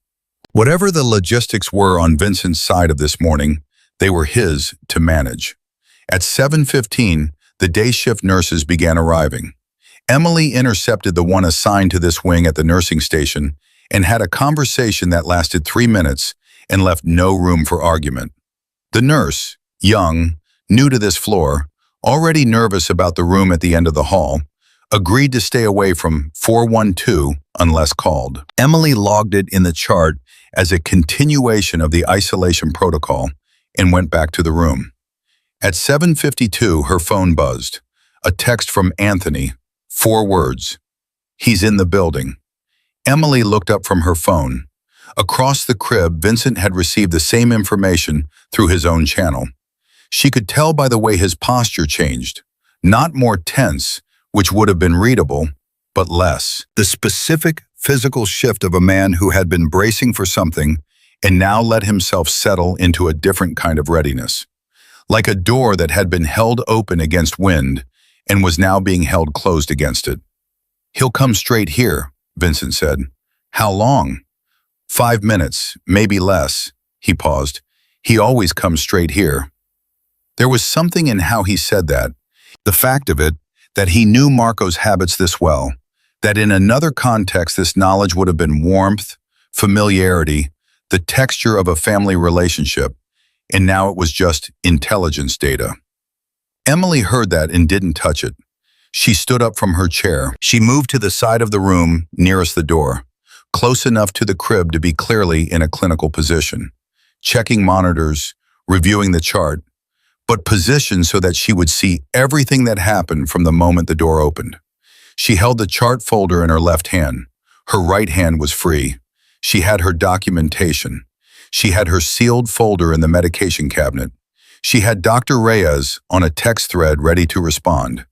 Whatever the logistics were on Vincent's side of this morning, they were his to manage. At 7:15, the day shift nurses began arriving. Emily intercepted the one assigned to this wing at the nursing station and had a conversation that lasted 3 minutes and left no room for argument. The nurse, young, new to this floor, already nervous about the room at the end of the hall, agreed to stay away from 412 unless called. Emily logged it in the chart as a continuation of the isolation protocol and went back to the room. At 7:52, her phone buzzed. A text from Anthony, 4 words. "He's in the building." Emily looked up from her phone. Across the crib, Vincent had received the same information through his own channel. She could tell by the way his posture changed. Not more tense, which would have been readable, but less. The specific physical shift of a man who had been bracing for something and now let himself settle into a different kind of readiness. Like a door that had been held open against wind and was now being held closed against it. "He'll come straight here," Vincent said. "How long?" 5 minutes, maybe less." He paused. "He always comes straight here." There was something in how he said that. The fact of it, that he knew Marco's habits this well, that in another context this knowledge would have been warmth, familiarity, the texture of a family relationship, and now it was just intelligence data. Emily heard that and didn't touch it. She stood up from her chair. She moved to the side of the room nearest the door, close enough to the crib to be clearly in a clinical position, checking monitors, reviewing the chart, but positioned so that she would see everything that happened from the moment the door opened. She held the chart folder in her left hand. Her right hand was free. She had her documentation. She had her sealed folder in the medication cabinet. She had Dr. Reyes on a text thread ready to respond.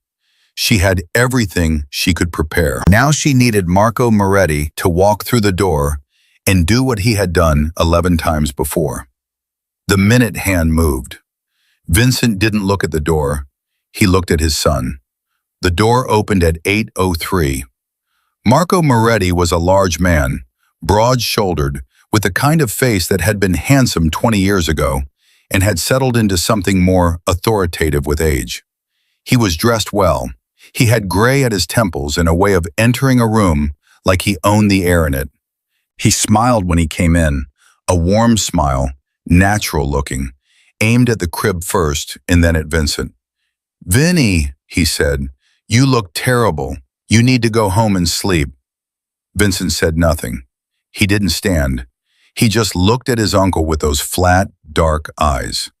She had everything she could prepare. Now she needed Marco Moretti to walk through the door and do what he had done 11 times before. The minute hand moved. Vincent didn't look at the door. He looked at his son. The door opened at 8:03. Marco Moretti was a large man, broad-shouldered, with the kind of face that had been handsome 20 years ago and had settled into something more authoritative with age. He was dressed well. He had gray at his temples and a way of entering a room like he owned the air in it. He smiled when he came in, a warm smile, natural-looking, aimed at the crib first and then at Vincent. "Vinny," he said, "you look terrible. You need to go home and sleep." Vincent said nothing. He didn't stand. He just looked at his uncle with those flat, dark eyes.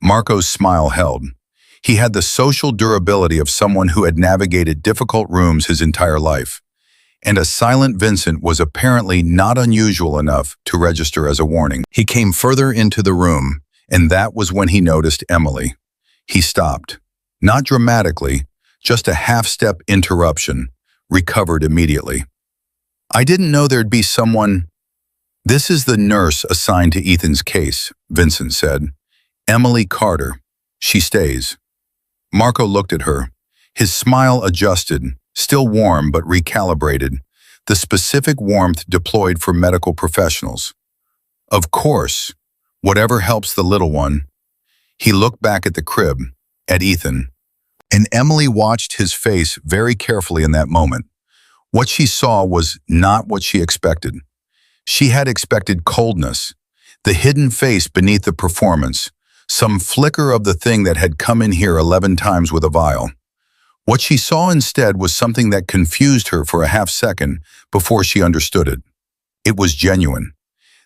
Marco's smile held. He had the social durability of someone who had navigated difficult rooms his entire life. And a silent Vincent was apparently not unusual enough to register as a warning. He came further into the room, and that was when he noticed Emily. He stopped. Not dramatically, just a half-step interruption, recovered immediately. "I didn't know there'd be someone—" "This is the nurse assigned to Ethan's case," Vincent said. "Emily Carter. She stays." Marco looked at her. His smile adjusted, still warm but recalibrated, the specific warmth deployed for medical professionals. "Of course, whatever helps the little one." He looked back at the crib, at Ethan, and Emily watched his face very carefully in that moment. What she saw was not what she expected. She had expected coldness, the hidden face beneath the performance, some flicker of the thing that had come in here 11 times with a vial. What she saw instead was something that confused her for a half-second before she understood it. It was genuine.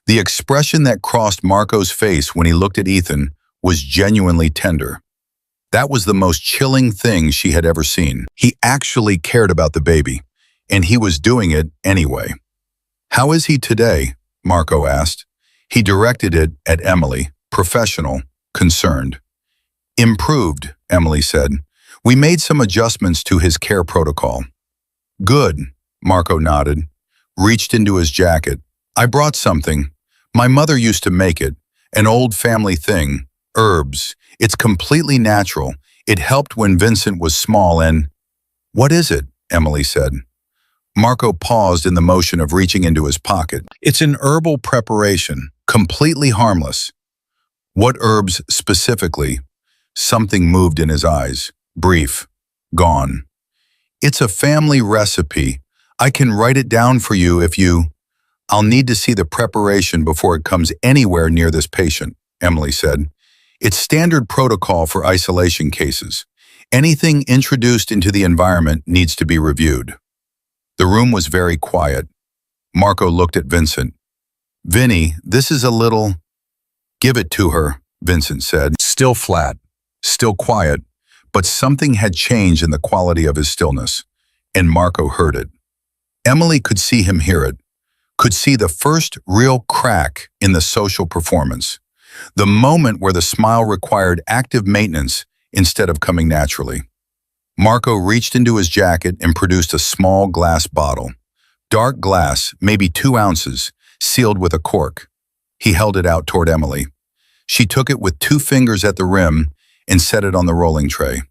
The expression that crossed Marco's face when he looked at Ethan was genuinely tender. That was the most chilling thing she had ever seen. He actually cared about the baby, and he was doing it anyway. "How is he today?" Marco asked. He directed it at Emily, professional, concerned. "Improved," Emily said. "We made some adjustments to his care protocol." "Good," Marco nodded, reached into his jacket. "I brought something. My mother used to make it, an old family thing, herbs. It's completely natural. It helped when Vincent was small and—" "What is it?" Emily said. Marco paused in the motion of reaching into his pocket. It's an herbal preparation, completely harmless. What herbs specifically? Something moved in his eyes. Brief. Gone. It's a family recipe. I can write it down for you if you... I'll need to see the preparation before it comes anywhere near this patient, Emily said. It's standard protocol for isolation cases. Anything introduced into the environment needs to be reviewed. The room was very quiet. Marco looked at Vincent. Vinny, this is a little... Give it to her, Vincent said. Still flat, still quiet, but something had changed in the quality of his stillness, and Marco heard it. Emily could see him hear it, could see the first real crack in the social performance, the moment where the smile required active maintenance instead of coming naturally. Marco reached into his jacket and produced a small glass bottle. Dark glass, maybe 2 ounces, sealed with a cork. He held it out toward Emily. She took it with 2 fingers at the rim and set it on the rolling tray.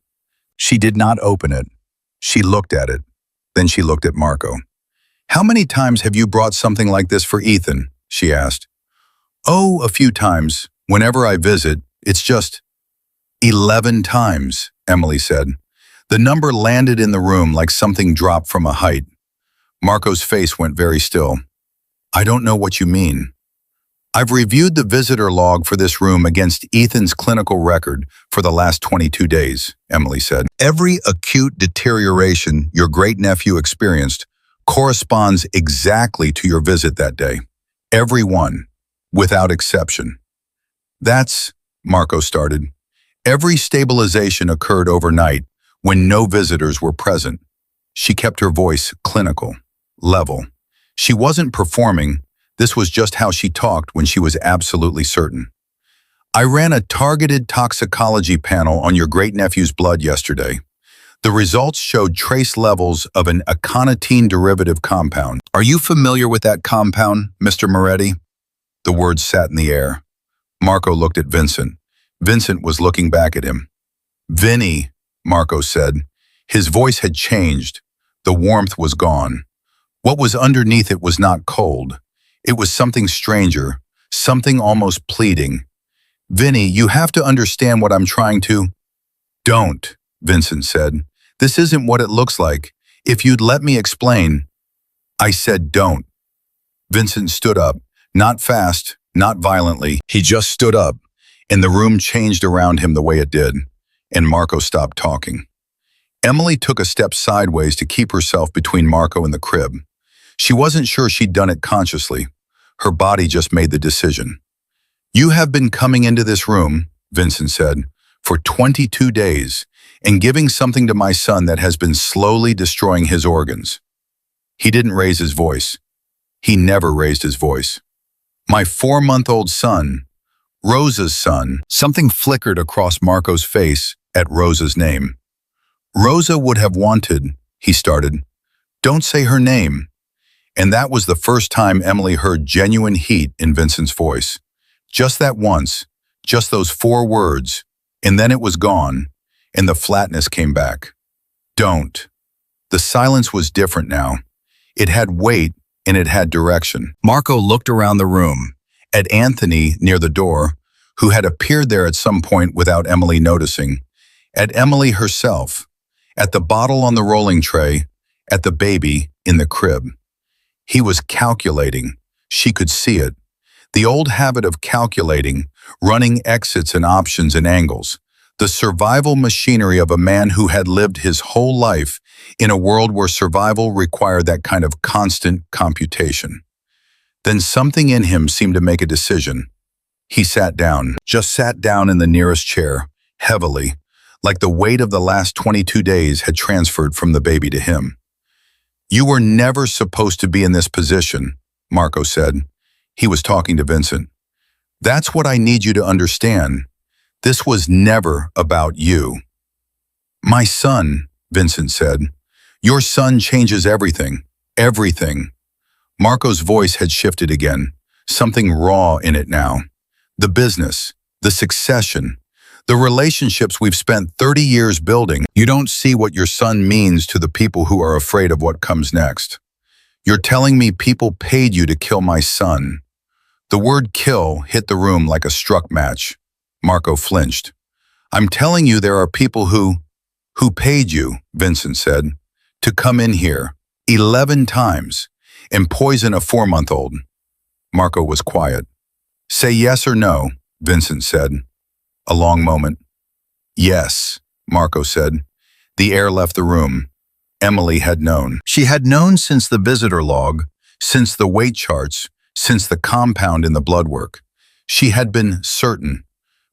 She did not open it. She looked at it. Then she looked at Marco. How many times have you brought something like this for Ethan? She asked. Oh, a few times. Whenever I visit, it's just 11 times, Emily said. The number landed in the room like something dropped from a height. Marco's face went very still. I don't know what you mean. I've reviewed the visitor log for this room against Ethan's clinical record for the last 22 days, Emily said. Every acute deterioration your great-nephew experienced corresponds exactly to your visit that day. Every one, without exception. That's, Marco started. Every stabilization occurred overnight when no visitors were present. She kept her voice clinical, level. She wasn't performing. This was just how she talked when she was absolutely certain. I ran a targeted toxicology panel on your great-nephew's blood yesterday. The results showed trace levels of an aconitine derivative compound. Are you familiar with that compound, Mr. Moretti? The words sat in the air. Marco looked at Vincent. Vincent was looking back at him. Vinny, Marco said. His voice had changed. The warmth was gone. What was underneath it was not cold. It was something stranger, something almost pleading. Vinny, you have to understand what I'm trying to... Don't, Vincent said. This isn't what it looks like. If you'd let me explain... I said don't. Vincent stood up, not fast, not violently. He just stood up, and the room changed around him the way it did, and Marco stopped talking. Emily took a step sideways to keep herself between Marco and the crib. She wasn't sure she'd done it consciously. Her body just made the decision. You have been coming into this room, Vincent said, for 22 days and giving something to my son that has been slowly destroying his organs. He didn't raise his voice. He never raised his voice. My 4-month-old son, Rosa's son. Something flickered across Marco's face at Rosa's name. Rosa would have wanted, he started. Don't say her name. And that was the first time Emily heard genuine heat in Vincent's voice. Just that once, just those 4 words, and then it was gone, and the flatness came back. Don't. The silence was different now. It had weight, and it had direction. Marco looked around the room, at Anthony near the door, who had appeared there at some point without Emily noticing, at Emily herself, at the bottle on the rolling tray, at the baby in the crib. He was calculating. She could see it. The old habit of calculating, running exits and options and angles. The survival machinery of a man who had lived his whole life in a world where survival required that kind of constant computation. Then something in him seemed to make a decision. He sat down, just sat down in the nearest chair, heavily, like the weight of the last 22 days had transferred from the baby to him. You were never supposed to be in this position, Marco said. He was talking to Vincent. That's what I need you to understand. This was never about you. My son, Vincent said. Your son changes everything. Everything. Marco's voice had shifted again, something raw in it now. The business, the succession, the relationships we've spent 30 years building. You don't see what your son means to the people who are afraid of what comes next. You're telling me people paid you to kill my son. The word kill hit the room like a struck match. Marco flinched. I'm telling you there are people who paid you, Vincent said, to come in here 11 times and poison a 4-month-old. Marco was quiet. Say yes or no, Vincent said. A long moment. Yes, Marco said. The air left the room. Emily had known. She had known since the visitor log, since the weight charts, since the compound in the blood work. She had been certain.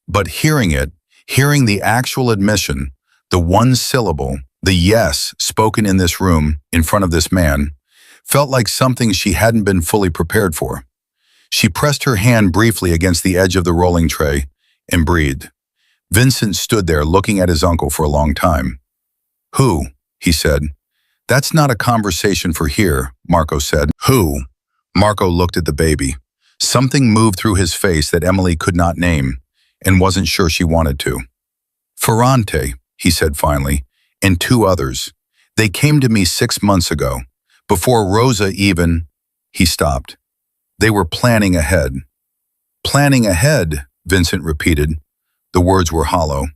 But hearing it, hearing the actual admission, the one syllable, the yes spoken in this room, in front of this man, felt like something she hadn't been fully prepared for. She pressed her hand briefly against the edge of the rolling tray and breathed. Vincent stood there looking at his uncle for a long time. Who? He said. That's not a conversation for here, Marco said. Who? Marco looked at the baby. Something moved through his face that Emily could not name and wasn't sure she wanted to. Ferrante, he said finally, and 2 others. They came to me 6 months ago. Before Rosa even... He stopped. They were planning ahead. Planning ahead, Vincent repeated. The words were hollow.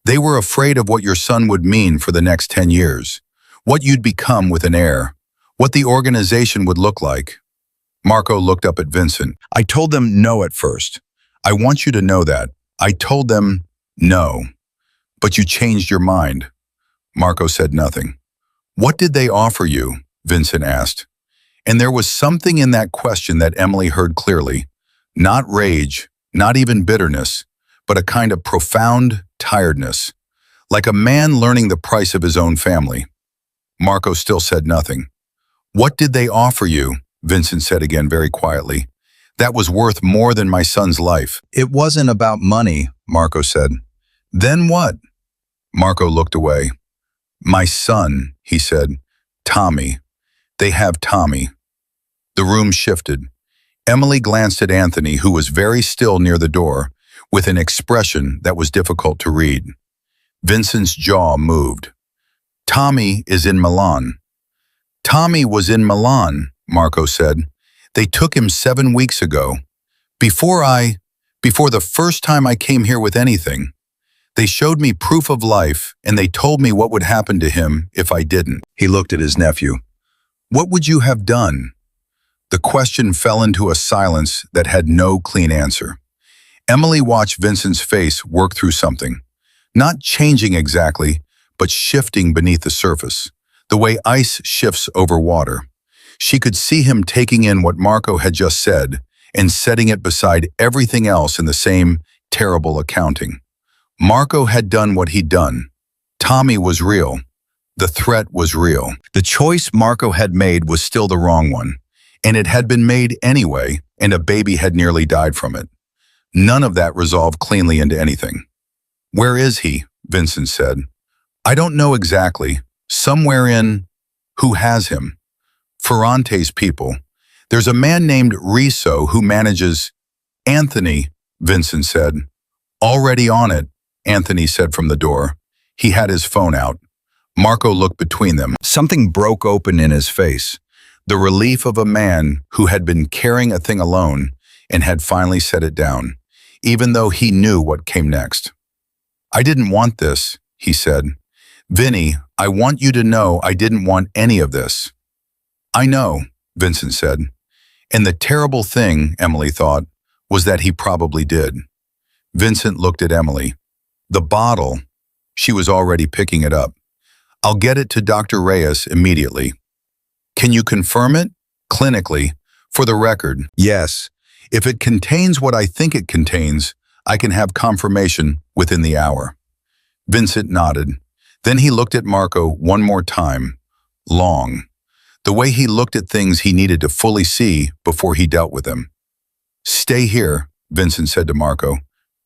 They were afraid of what your son would mean for the next 10 years, what you'd become with an heir, what the organization would look like. Marco looked up at Vincent. I told them no at first. I want you to know that. I told them no. But you changed your mind. Marco said nothing. What did they offer you? Vincent asked. And there was something in that question that Emily heard clearly. Not rage, not even bitterness, but a kind of profound tiredness, like a man learning the price of his own family. Marco still said nothing. What did they offer you? Vincent said again very quietly. That was worth more than my son's life. It wasn't about money, Marco said. Then what? Marco looked away. My son, he said. Tommy. They have Tommy. The room shifted. Emily glanced at Anthony, who was very still near the door, with an expression that was difficult to read. Vincent's jaw moved. Tommy is in Milan. Tommy was in Milan, Marco said. They took him 7 weeks ago. Before the first time I came here with anything. They showed me proof of life, and they told me what would happen to him if I didn't. He looked at his nephew. What would you have done? The question fell into a silence that had no clean answer. Emily watched Vincent's face work through something. Not changing exactly, but shifting beneath the surface, the way ice shifts over water. She could see him taking in what Marco had just said and setting it beside everything else in the same terrible accounting. Marco had done what he'd done. Tommy was real. The threat was real. The choice Marco had made was still the wrong one, and it had been made anyway, and a baby had nearly died from it. None of that resolved cleanly into anything. Where is he? Vincent said. I don't know exactly. Somewhere in... Who has him? Ferrante's people. There's a man named Riso who manages... Anthony, Vincent said. Already on it, Anthony said from the door. He had his phone out. Marco looked between them. Something broke open in his face. The relief of a man who had been carrying a thing alone and had finally set it down, even though he knew what came next. I didn't want this, he said. Vinny, I want you to know I didn't want any of this. I know, Vincent said. And the terrible thing, Emily thought, was that he probably did. Vincent looked at Emily. The bottle, she was already picking it up. I'll get it to Dr. Reyes immediately. Can you confirm it? Clinically, for the record, yes. If it contains what I think it contains, I can have confirmation within the hour. Vincent nodded. Then he looked at Marco one more time. Long. The way he looked at things he needed to fully see before he dealt with them. Stay here, Vincent said to Marco.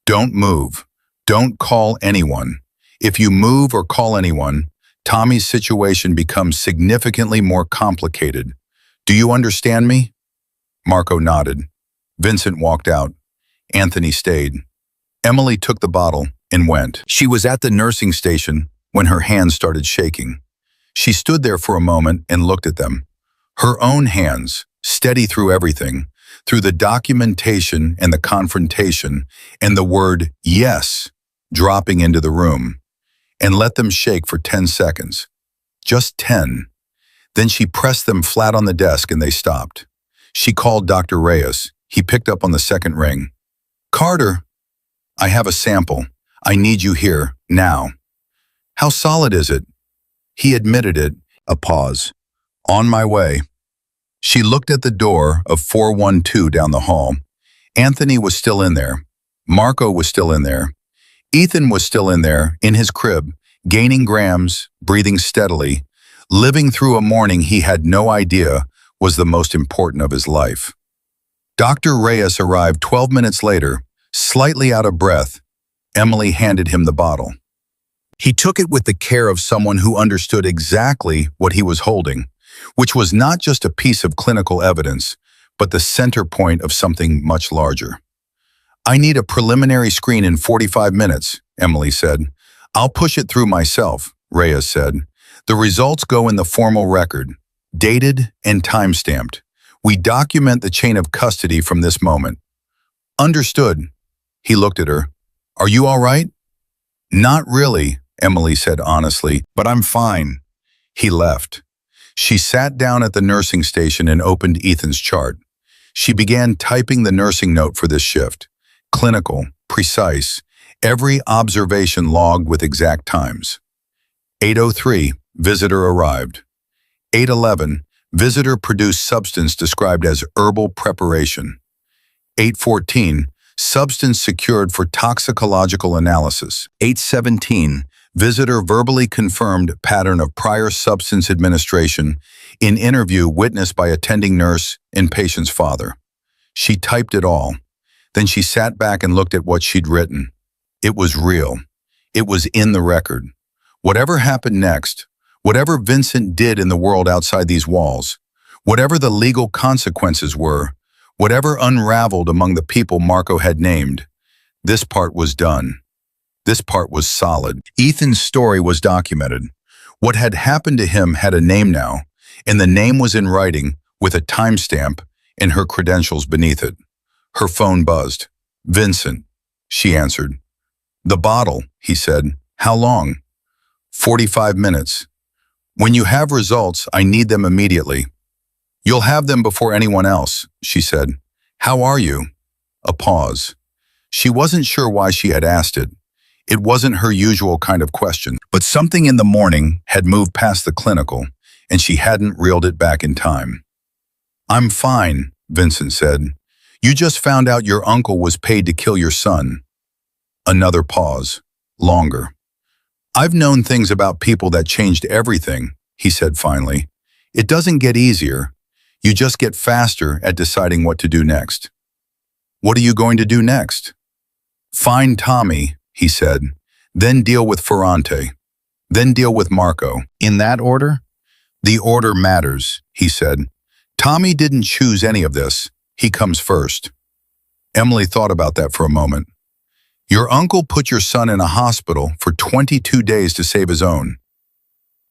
Don't move. Don't call anyone. If you move or call anyone, Tommy's situation becomes significantly more complicated. Do you understand me? Marco nodded. Vincent walked out. Anthony stayed. Emily took the bottle and went. She was at the nursing station when her hands started shaking. She stood there for a moment and looked at them. Her own hands, steady through everything, through the documentation and the confrontation, and the word yes dropping into the room, and let them shake for 10 seconds. Just 10. Then she pressed them flat on the desk and they stopped. She called Dr. Reyes. He picked up on the second ring. Carter, I have a sample. I need you here, now. How solid is it? He admitted it. A pause. On my way. She looked at the door of 412 down the hall. Anthony was still in there. Marco was still in there. Ethan was still in there, in his crib, gaining grams, breathing steadily, living through a morning he had no idea was the most important of his life. Dr. Reyes arrived 12 minutes later, slightly out of breath. Emily handed him the bottle. He took it with the care of someone who understood exactly what he was holding, which was not just a piece of clinical evidence, but the center point of something much larger. I need a preliminary screen in 45 minutes, Emily said. I'll push it through myself, Reyes said. The results go in the formal record, dated and time-stamped. We document the chain of custody from this moment. Understood. He looked at her. Are you all right? Not really, Emily said honestly, but I'm fine. He left. She sat down at the nursing station and opened Ethan's chart. She began typing the nursing note for this shift. Clinical, precise, every observation logged with exact times. 8:03, visitor arrived. 8:11, visitor produced substance described as herbal preparation. 8:14, substance secured for toxicological analysis. 8:17, visitor verbally confirmed pattern of prior substance administration in interview witnessed by attending nurse and patient's father. She typed it all. Then she sat back and looked at what she'd written. It was real. It was in the record. Whatever happened next, whatever Vincent did in the world outside these walls, whatever the legal consequences were, whatever unraveled among the people Marco had named, this part was done. This part was solid. Ethan's story was documented. What had happened to him had a name now, and the name was in writing with a timestamp and her credentials beneath it. Her phone buzzed. Vincent, she answered. The bottle, he said. How long? 45 minutes. When you have results, I need them immediately. You'll have them before anyone else, she said. How are you? A pause. She wasn't sure why she had asked it. It wasn't her usual kind of question, but something in the morning had moved past the clinical, and she hadn't reeled it back in time. I'm fine, Vincent said. You just found out your uncle was paid to kill your son. Another pause. Longer. I've known things about people that changed everything, he said finally. It doesn't get easier. You just get faster at deciding what to do next. What are you going to do next? Find Tommy, he said, then deal with Ferrante, then deal with Marco. In that order? The order matters, he said. Tommy didn't choose any of this. He comes first. Emily thought about that for a moment. Your uncle put your son in a hospital for 22 days to save his own.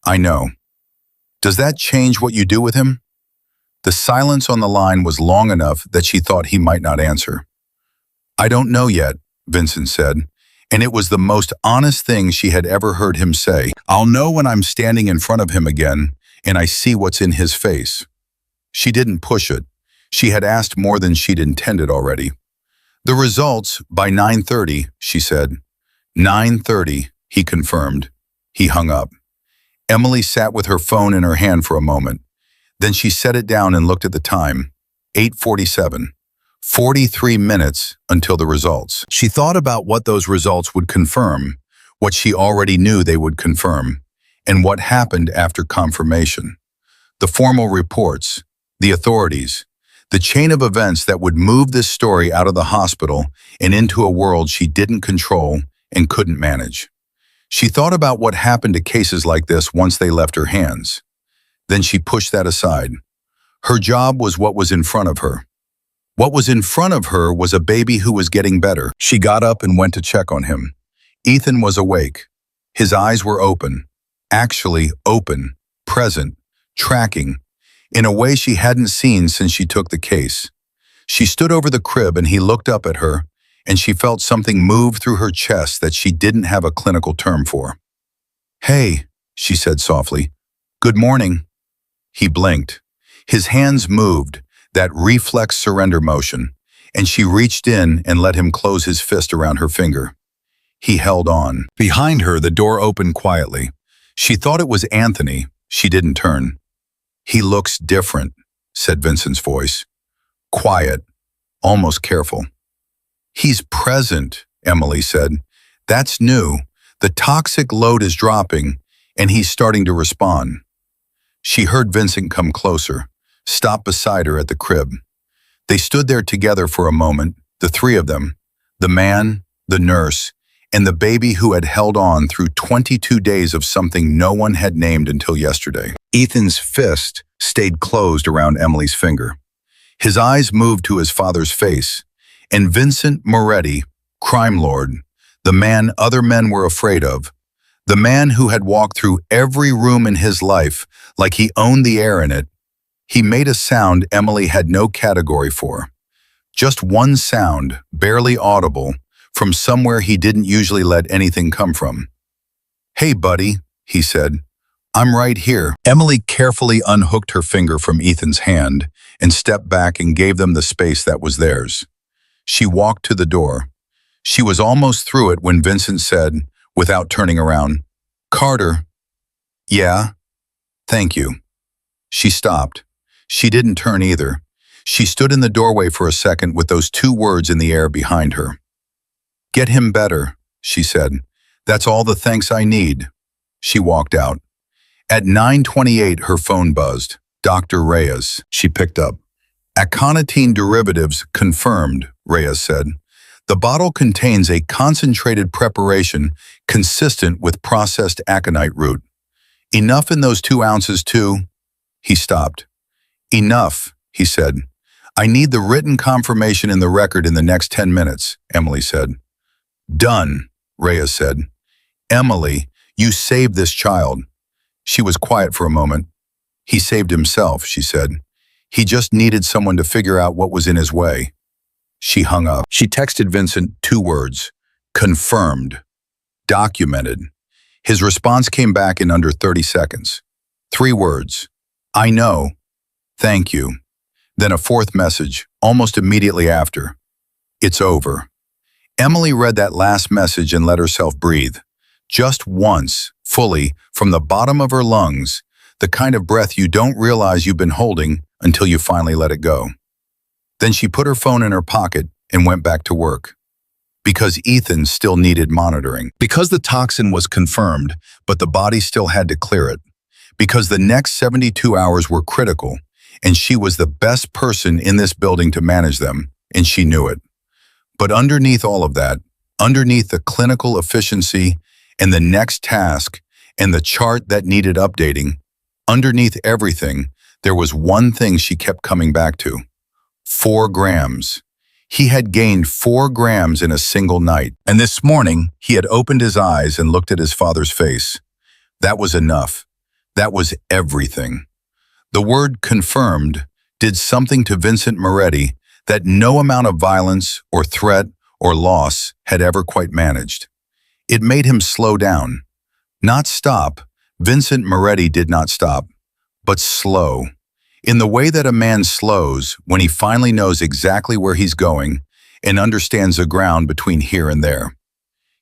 I know. Does that change what you do with him? The silence on the line was long enough that she thought he might not answer. I don't know yet, Vincent said, and it was the most honest thing she had ever heard him say. I'll know when I'm standing in front of him again and I see what's in his face. She didn't push it. She had asked more than she'd intended already. The results by 9:30, she said. 9:30, he confirmed. He hung up. Emily sat with her phone in her hand for a moment. Then she set it down and looked at the time. 8:47. 43 minutes until the results. She thought about what those results would confirm, what she already knew they would confirm, and what happened after confirmation. The formal reports, the authorities, the chain of events that would move this story out of the hospital and into a world she didn't control and couldn't manage. She thought about what happened to cases like this once they left her hands. Then she pushed that aside. Her job was what was in front of her. What was in front of her was a baby who was getting better. She got up and went to check on him. Ethan was awake. His eyes were open. Actually open, present, tracking. in a way she hadn't seen since she took the case. She stood over the crib and he looked up at her, and she felt something move through her chest that she didn't have a clinical term for. "Hey," she said softly. "Good morning." He blinked. His hands moved, that reflex surrender motion, and she reached in and let him close his fist around her finger. He held on. Behind her, the door opened quietly. She thought it was Anthony. She didn't turn. "He looks different," said Vincent's voice. Quiet, almost careful. "He's present," Emily said. "That's new. The toxic load is dropping, and he's starting to respond." She heard Vincent come closer, stop beside her at the crib. They stood there together for a moment, the three of them, the man, the nurse, and the baby who had held on through 22 days of something no one had named until yesterday. Ethan's fist stayed closed around Emily's finger. His eyes moved to his father's face, and Vincent Moretti, crime lord, the man other men were afraid of, the man who had walked through every room in his life like he owned the air in it, he made a sound Emily had no category for. Just one sound, barely audible, from somewhere he didn't usually let anything come from. "Hey, buddy," he said. "I'm right here." Emily carefully unhooked her finger from Ethan's hand and stepped back and gave them the space that was theirs. She walked to the door. She was almost through it when Vincent said, without turning around, "Carter." "Yeah? Thank you." She stopped. She didn't turn either. She stood in the doorway for a second with those two words in the air behind her. "Get him better," she said. "That's all the thanks I need." She walked out. At 9:28, her phone buzzed. "Dr. Reyes." She picked up. "Aconitine derivatives confirmed," Reyes said. "The bottle contains a concentrated preparation consistent with processed aconite root. Enough in those 2 ounces to—" He stopped. "Enough," he said. "I need the written confirmation in the record in the next 10 minutes, Emily said. "Done," Reyes said. "Emily, you saved this child." She was quiet for a moment. "He saved himself," she said. "He just needed someone to figure out what was in his way." She hung up. She texted Vincent 2 words. "Confirmed." "Documented." His response came back in under 30 seconds. 3 words. "I know. Thank you." Then a 4th message, almost immediately after. "It's over." Emily read that last message and let herself breathe. Just once, fully, from the bottom of her lungs, the kind of breath you don't realize you've been holding until you finally let it go. Then she put her phone in her pocket and went back to work. Because Ethan still needed monitoring. Because the toxin was confirmed, but the body still had to clear it. Because the next 72 hours were critical, and she was the best person in this building to manage them, and she knew it. But underneath all of that, underneath the clinical efficiency and the next task and the chart that needed updating, underneath everything, there was one thing she kept coming back to. 4 grams. He had gained 4 grams in a single night, and this morning he had opened his eyes and looked at his father's face. That was enough. That was everything. The word confirmed did something to Vincent Moretti that no amount of violence or threat or loss had ever quite managed. It made him slow down. Not stop. Vincent Moretti did not stop, but slow. In the way that a man slows when he finally knows exactly where he's going and understands the ground between here and there.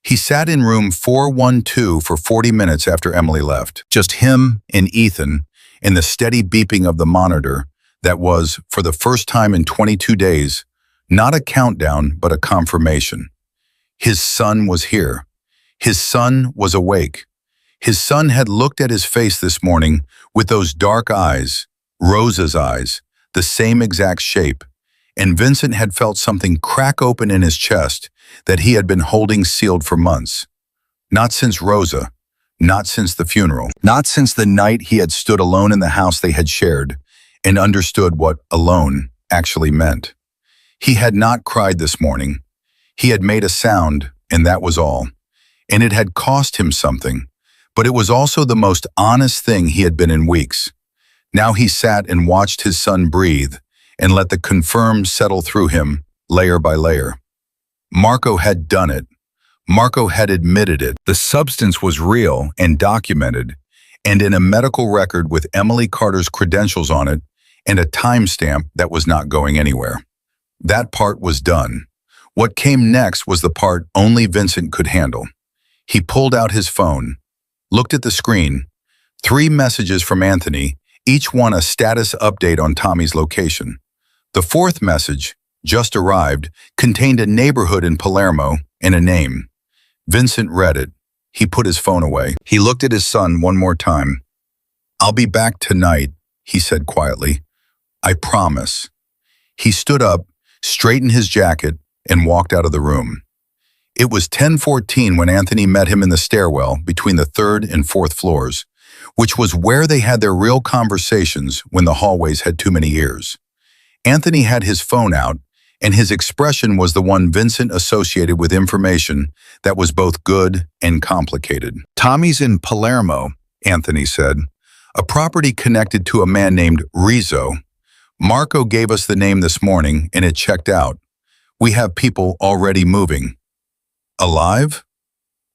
He sat in room 412 for 40 minutes after Emily left. Just him and Ethan and the steady beeping of the monitor that was, for the first time in 22 days, not a countdown but a confirmation. His son was here. His son was awake. His son had looked at his face this morning with those dark eyes, Rosa's eyes, the same exact shape, and Vincent had felt something crack open in his chest that he had been holding sealed for months. Not since Rosa, not since the funeral, not since the night he had stood alone in the house they had shared and understood what alone actually meant. He had not cried this morning. He had made a sound, and that was all. And it had cost him something, but it was also the most honest thing he had been in weeks. Now he sat and watched his son breathe and let the confirm settle through him, layer by layer. Marco had done it. Marco had admitted it. The substance was real and documented, and in a medical record with Emily Carter's credentials on it and a timestamp that was not going anywhere. That part was done. What came next was the part only Vincent could handle. He pulled out his phone, looked at the screen. 3 messages from Anthony, each one a status update on Tommy's location. The 4th message, just arrived, contained a neighborhood in Palermo and a name. Vincent read it. He put his phone away. He looked at his son one more time. "I'll be back tonight," he said quietly. "I promise." He stood up, straightened his jacket, and walked out of the room. It was 10:14 when Anthony met him in the stairwell between the 3rd and 4th floors, which was where they had their real conversations when the hallways had too many ears. Anthony had his phone out, and his expression was the one Vincent associated with information that was both good and complicated. "Tommy's in Palermo," Anthony said, "a property connected to a man named Rizzo. Marco gave us the name this morning, and it checked out. We have people already moving." "Alive?"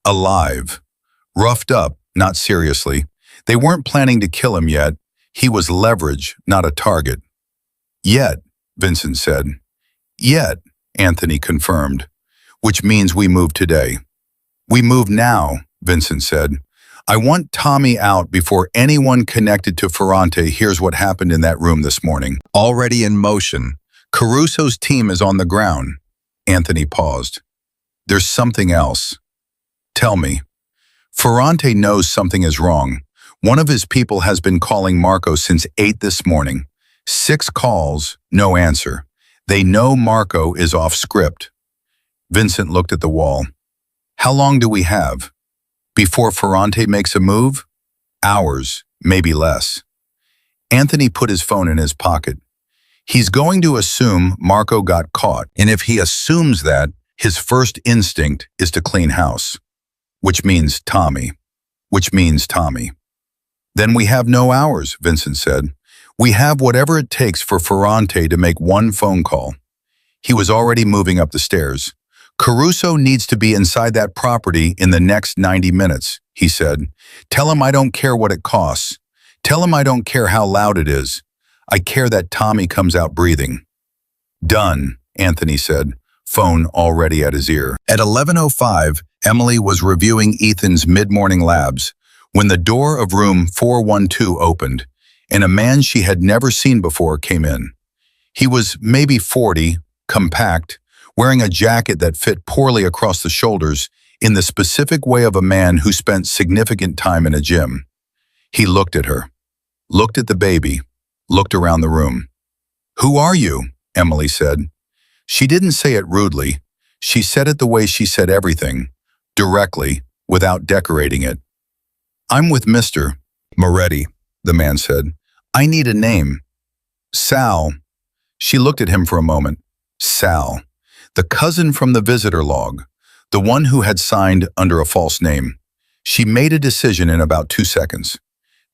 "Alive. Roughed up, not seriously. They weren't planning to kill him yet. He was leverage, not a target." "Yet," Vincent said. "Yet," Anthony confirmed, "which means we move today." "We move now," Vincent said. "I want Tommy out before anyone connected to Ferrante hears what happened in that room this morning." "Already in motion. Caruso's team is on the ground." Anthony paused. "There's something else." "Tell me." "Ferrante knows something is wrong. One of his people has been calling Marco since 8 this morning. 6 calls, no answer. They know Marco is off script." Vincent looked at the wall. "How long do we have? Before Ferrante makes a move?" "Hours, maybe less." Anthony put his phone in his pocket. He's going to assume Marco got caught, and if he assumes that, his first instinct is to clean house. Which means Tommy. Which means Tommy. "Then we have no hours," Vincent said. "We have whatever it takes for Ferrante to make one phone call." He was already moving up the stairs. "Caruso needs to be inside that property in the next 90 minutes, he said. "Tell him I don't care what it costs. Tell him I don't care how loud it is. I care that Tommy comes out breathing." "Done," Anthony said, phone already at his ear. At 11:05, Emily was reviewing Ethan's mid-morning labs when the door of room 412 opened, and a man she had never seen before came in. He was maybe 40, compact, wearing a jacket that fit poorly across the shoulders in the specific way of a man who spent significant time in a gym. He looked at her, looked at the baby, looked around the room. "Who are you?" Emily said. She didn't say it rudely. She said it the way she said everything, directly, without decorating it. "I'm with Mr. Moretti," the man said. "I need a name." "Sal." She looked at him for a moment. Sal, the cousin from the visitor log, the one who had signed under a false name. She made a decision in about 2 seconds.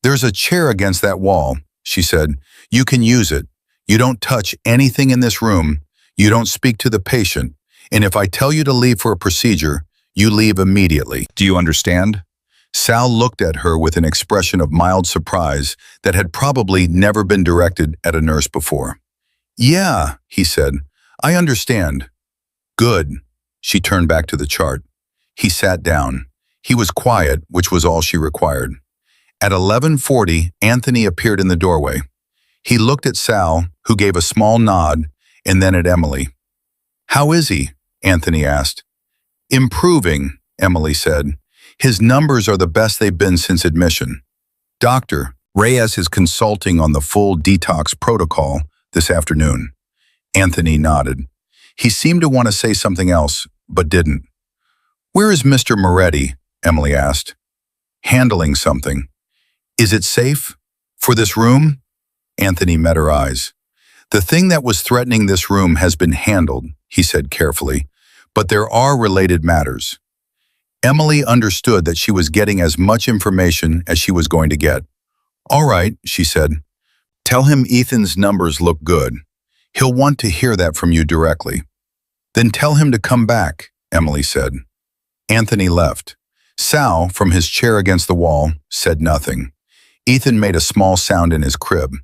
"There's a chair against that wall," she said. "You can use it. You don't touch anything in this room. You don't speak to the patient. And if I tell you to leave for a procedure, you leave immediately. Do you understand?" Sal looked at her with an expression of mild surprise that had probably never been directed at a nurse before. "Yeah," he said. "I understand." "Good." She turned back to the chart. He sat down. He was quiet, which was all she required. At 11:40, Anthony appeared in the doorway. He looked at Sal, who gave a small nod, and then at Emily. "How is he?" Anthony asked. "Improving," Emily said. "His numbers are the best they've been since admission. Dr. Reyes is consulting on the full detox protocol this afternoon." Anthony nodded. He seemed to want to say something else, but didn't. "Where is Mr. Moretti?" Emily asked. "Handling something." "Is it safe? For this room?" Anthony met her eyes. "The thing that was threatening this room has been handled," he said carefully, "but there are related matters." Emily understood that she was getting as much information as she was going to get. "All right," she said. Tell him Ethan's numbers look good. He'll want to hear that from you directly. Then tell him to come back, Emily said. Anthony left. Sal, from his chair against the wall, said nothing. Ethan made a small sound in his crib.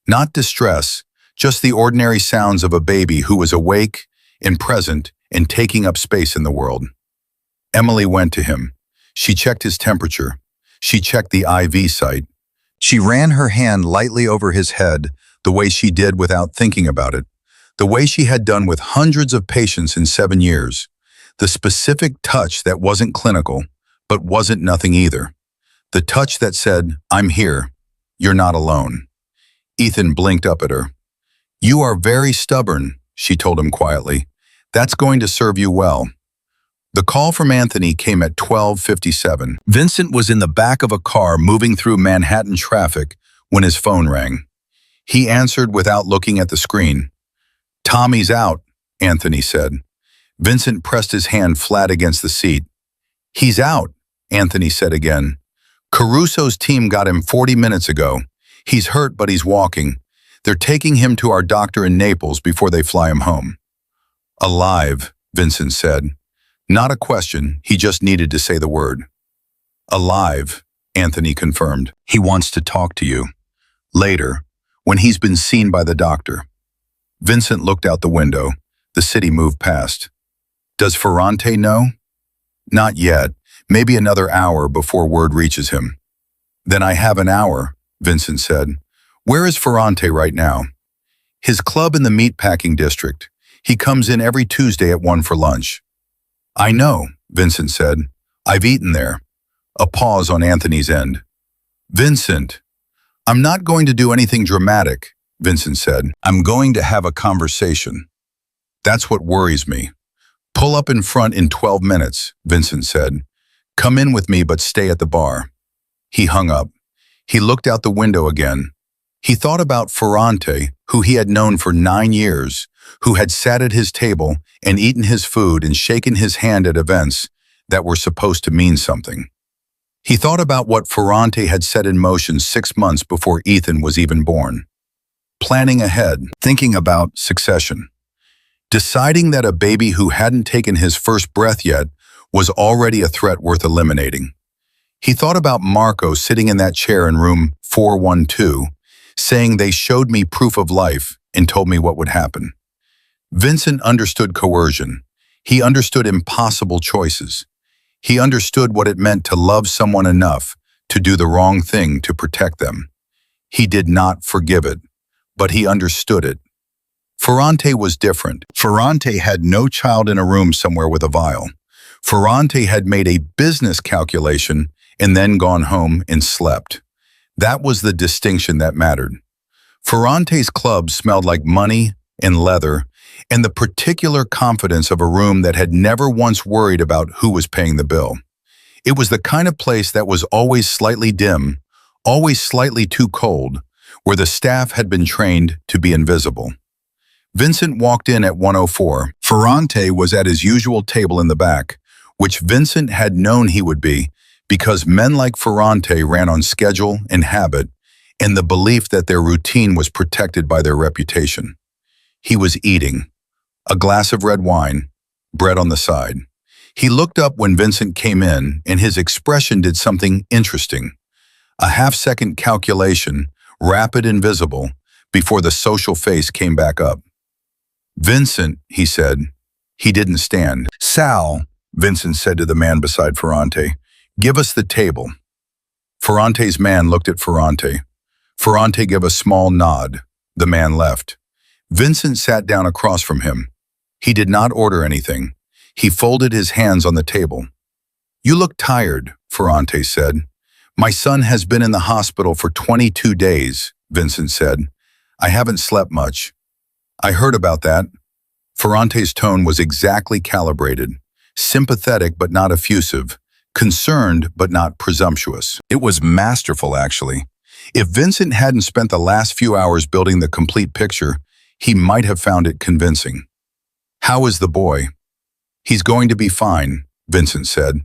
Not distress, just the ordinary sounds of a baby who was awake and present and taking up space in the world. Emily went to him. She checked his temperature. She checked the IV site. She ran her hand lightly over his head, the way she did without thinking about it, the way she had done with hundreds of patients in 7 years. The specific touch that wasn't clinical, but wasn't nothing either. The touch that said, I'm here. You're not alone. Ethan blinked up at her. You are very stubborn, she told him quietly. That's going to serve you well. The call from Anthony came at 12:57. Vincent was in the back of a car moving through Manhattan traffic when his phone rang. He answered without looking at the screen. Tommy's out, Anthony said. Vincent pressed his hand flat against the seat. He's out, Anthony said again. Caruso's team got him 40 minutes ago. He's hurt, but he's walking. They're taking him to our doctor in Naples before they fly him home. Alive, Vincent said. Not a question, he just needed to say the word. Alive, Anthony confirmed. He wants to talk to you. Later, when he's been seen by the doctor. Vincent looked out the window. The city moved past. Does Ferrante know? Not yet. Maybe another hour before word reaches him. Then I have an hour, Vincent said. Where is Ferrante right now? His club in the meatpacking district. He comes in every Tuesday at 1 for lunch. I know, Vincent said. I've eaten there. A pause on Anthony's end. Vincent, I'm not going to do anything dramatic, Vincent said. I'm going to have a conversation. That's what worries me. Pull up in front in 12 minutes, Vincent said. Come in with me but stay at the bar. He hung up. He looked out the window again. He thought about Ferrante, who he had known for 9 years, who had sat at his table and eaten his food and shaken his hand at events that were supposed to mean something. He thought about what Ferrante had set in motion 6 months before Ethan was even born. Planning ahead, thinking about succession. Deciding that a baby who hadn't taken his first breath yet was already a threat worth eliminating. He thought about Marco sitting in that chair in room 412, saying they showed me proof of life and told me what would happen. Vincent understood coercion. He understood impossible choices. He understood what it meant to love someone enough to do the wrong thing to protect them. He did not forgive it, but he understood it. Ferrante was different. Ferrante had no child in a room somewhere with a vial. Ferrante had made a business calculation and then gone home and slept. That was the distinction that mattered. Ferrante's club smelled like money and leather and the particular confidence of a room that had never once worried about who was paying the bill. It was the kind of place that was always slightly dim, always slightly too cold, where the staff had been trained to be invisible. Vincent walked in at 1:04. Ferrante was at his usual table in the back, which Vincent had known he would be because men like Ferrante ran on schedule and habit and the belief that their routine was protected by their reputation. He was eating. A glass of red wine, bread on the side. He looked up when Vincent came in and his expression did something interesting. A half-second calculation, rapid and visible, before the social face came back up. Vincent, he said. He didn't stand. Sal, Vincent said to the man beside Ferrante, give us the table. Ferrante's man looked at Ferrante. Ferrante gave a small nod. The man left. Vincent sat down across from him. He did not order anything. He folded his hands on the table. You look tired, Ferrante said. My son has been in the hospital for 22 days, Vincent said. I haven't slept much. I heard about that. Ferrante's tone was exactly calibrated, sympathetic but not effusive, concerned but not presumptuous. It was masterful, actually. If Vincent hadn't spent the last few hours building the complete picture, he might have found it convincing. How is the boy? He's going to be fine, Vincent said.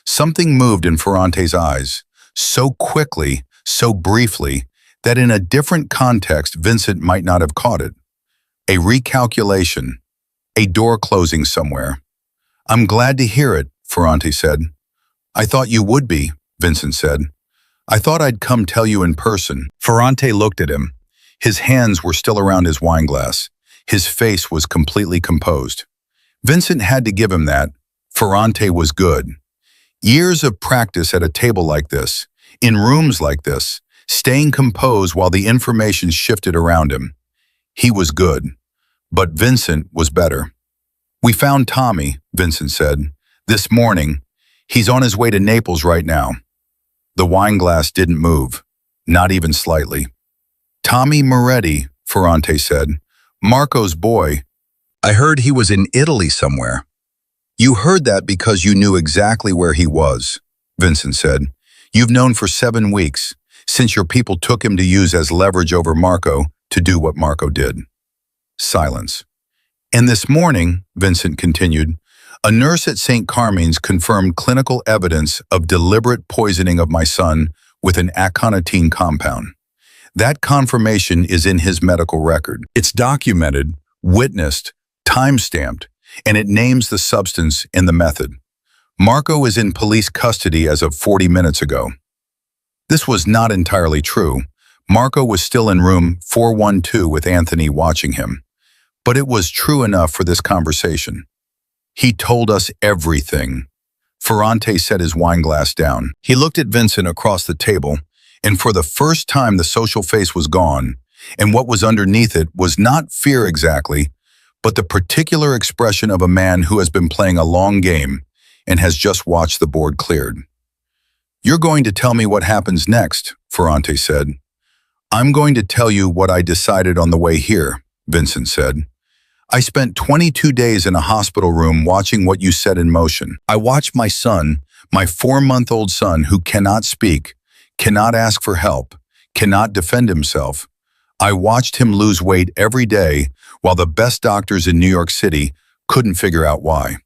Something moved in Ferrante's eyes, so quickly, so briefly, that in a different context Vincent might not have caught it. A recalculation, a door closing somewhere. "I'm glad to hear it," Ferrante said. "I thought you would be," Vincent said. "I thought I'd come tell you in person." Ferrante looked at him. His hands were still around his wineglass. His face was completely composed. Vincent had to give him that. Ferrante was good. Years of practice at a table like this, in rooms like this, staying composed while the information shifted around him. He was good. But Vincent was better. "We found Tommy," Vincent said. "This morning. He's on his way to Naples right now." The wineglass didn't move, not even slightly. "Tommy Moretti," Ferrante said. "Marco's boy. I heard he was in Italy somewhere." "You heard that because you knew exactly where he was," Vincent said. "You've known for 7 weeks, since your people took him to use as leverage over Marco to do what Marco did." Silence. "And this morning," Vincent continued, "a nurse at St. Carmine's confirmed clinical evidence of deliberate poisoning of my son with an aconitine compound. That confirmation is in his medical record. It's documented, witnessed, time-stamped, and it names the substance and the method. Marco is in police custody as of 40 minutes ago." This was not entirely true. Marco was still in room 412 with Anthony watching him. But it was true enough for this conversation. "He told us everything." Ferrante set his wineglass down. He looked at Vincent across the table, and for the first time the social face was gone, and what was underneath it was not fear exactly, but the particular expression of a man who has been playing a long game and has just watched the board cleared. "You're going to tell me what happens next," Ferrante said. "I'm going to tell you what I decided on the way here," Vincent said. "I spent 22 days in a hospital room watching what you set in motion. I watched my son, my 4-month-old son who cannot speak, cannot ask for help, cannot defend himself. I watched him lose weight every day while the best doctors in New York City couldn't figure out why.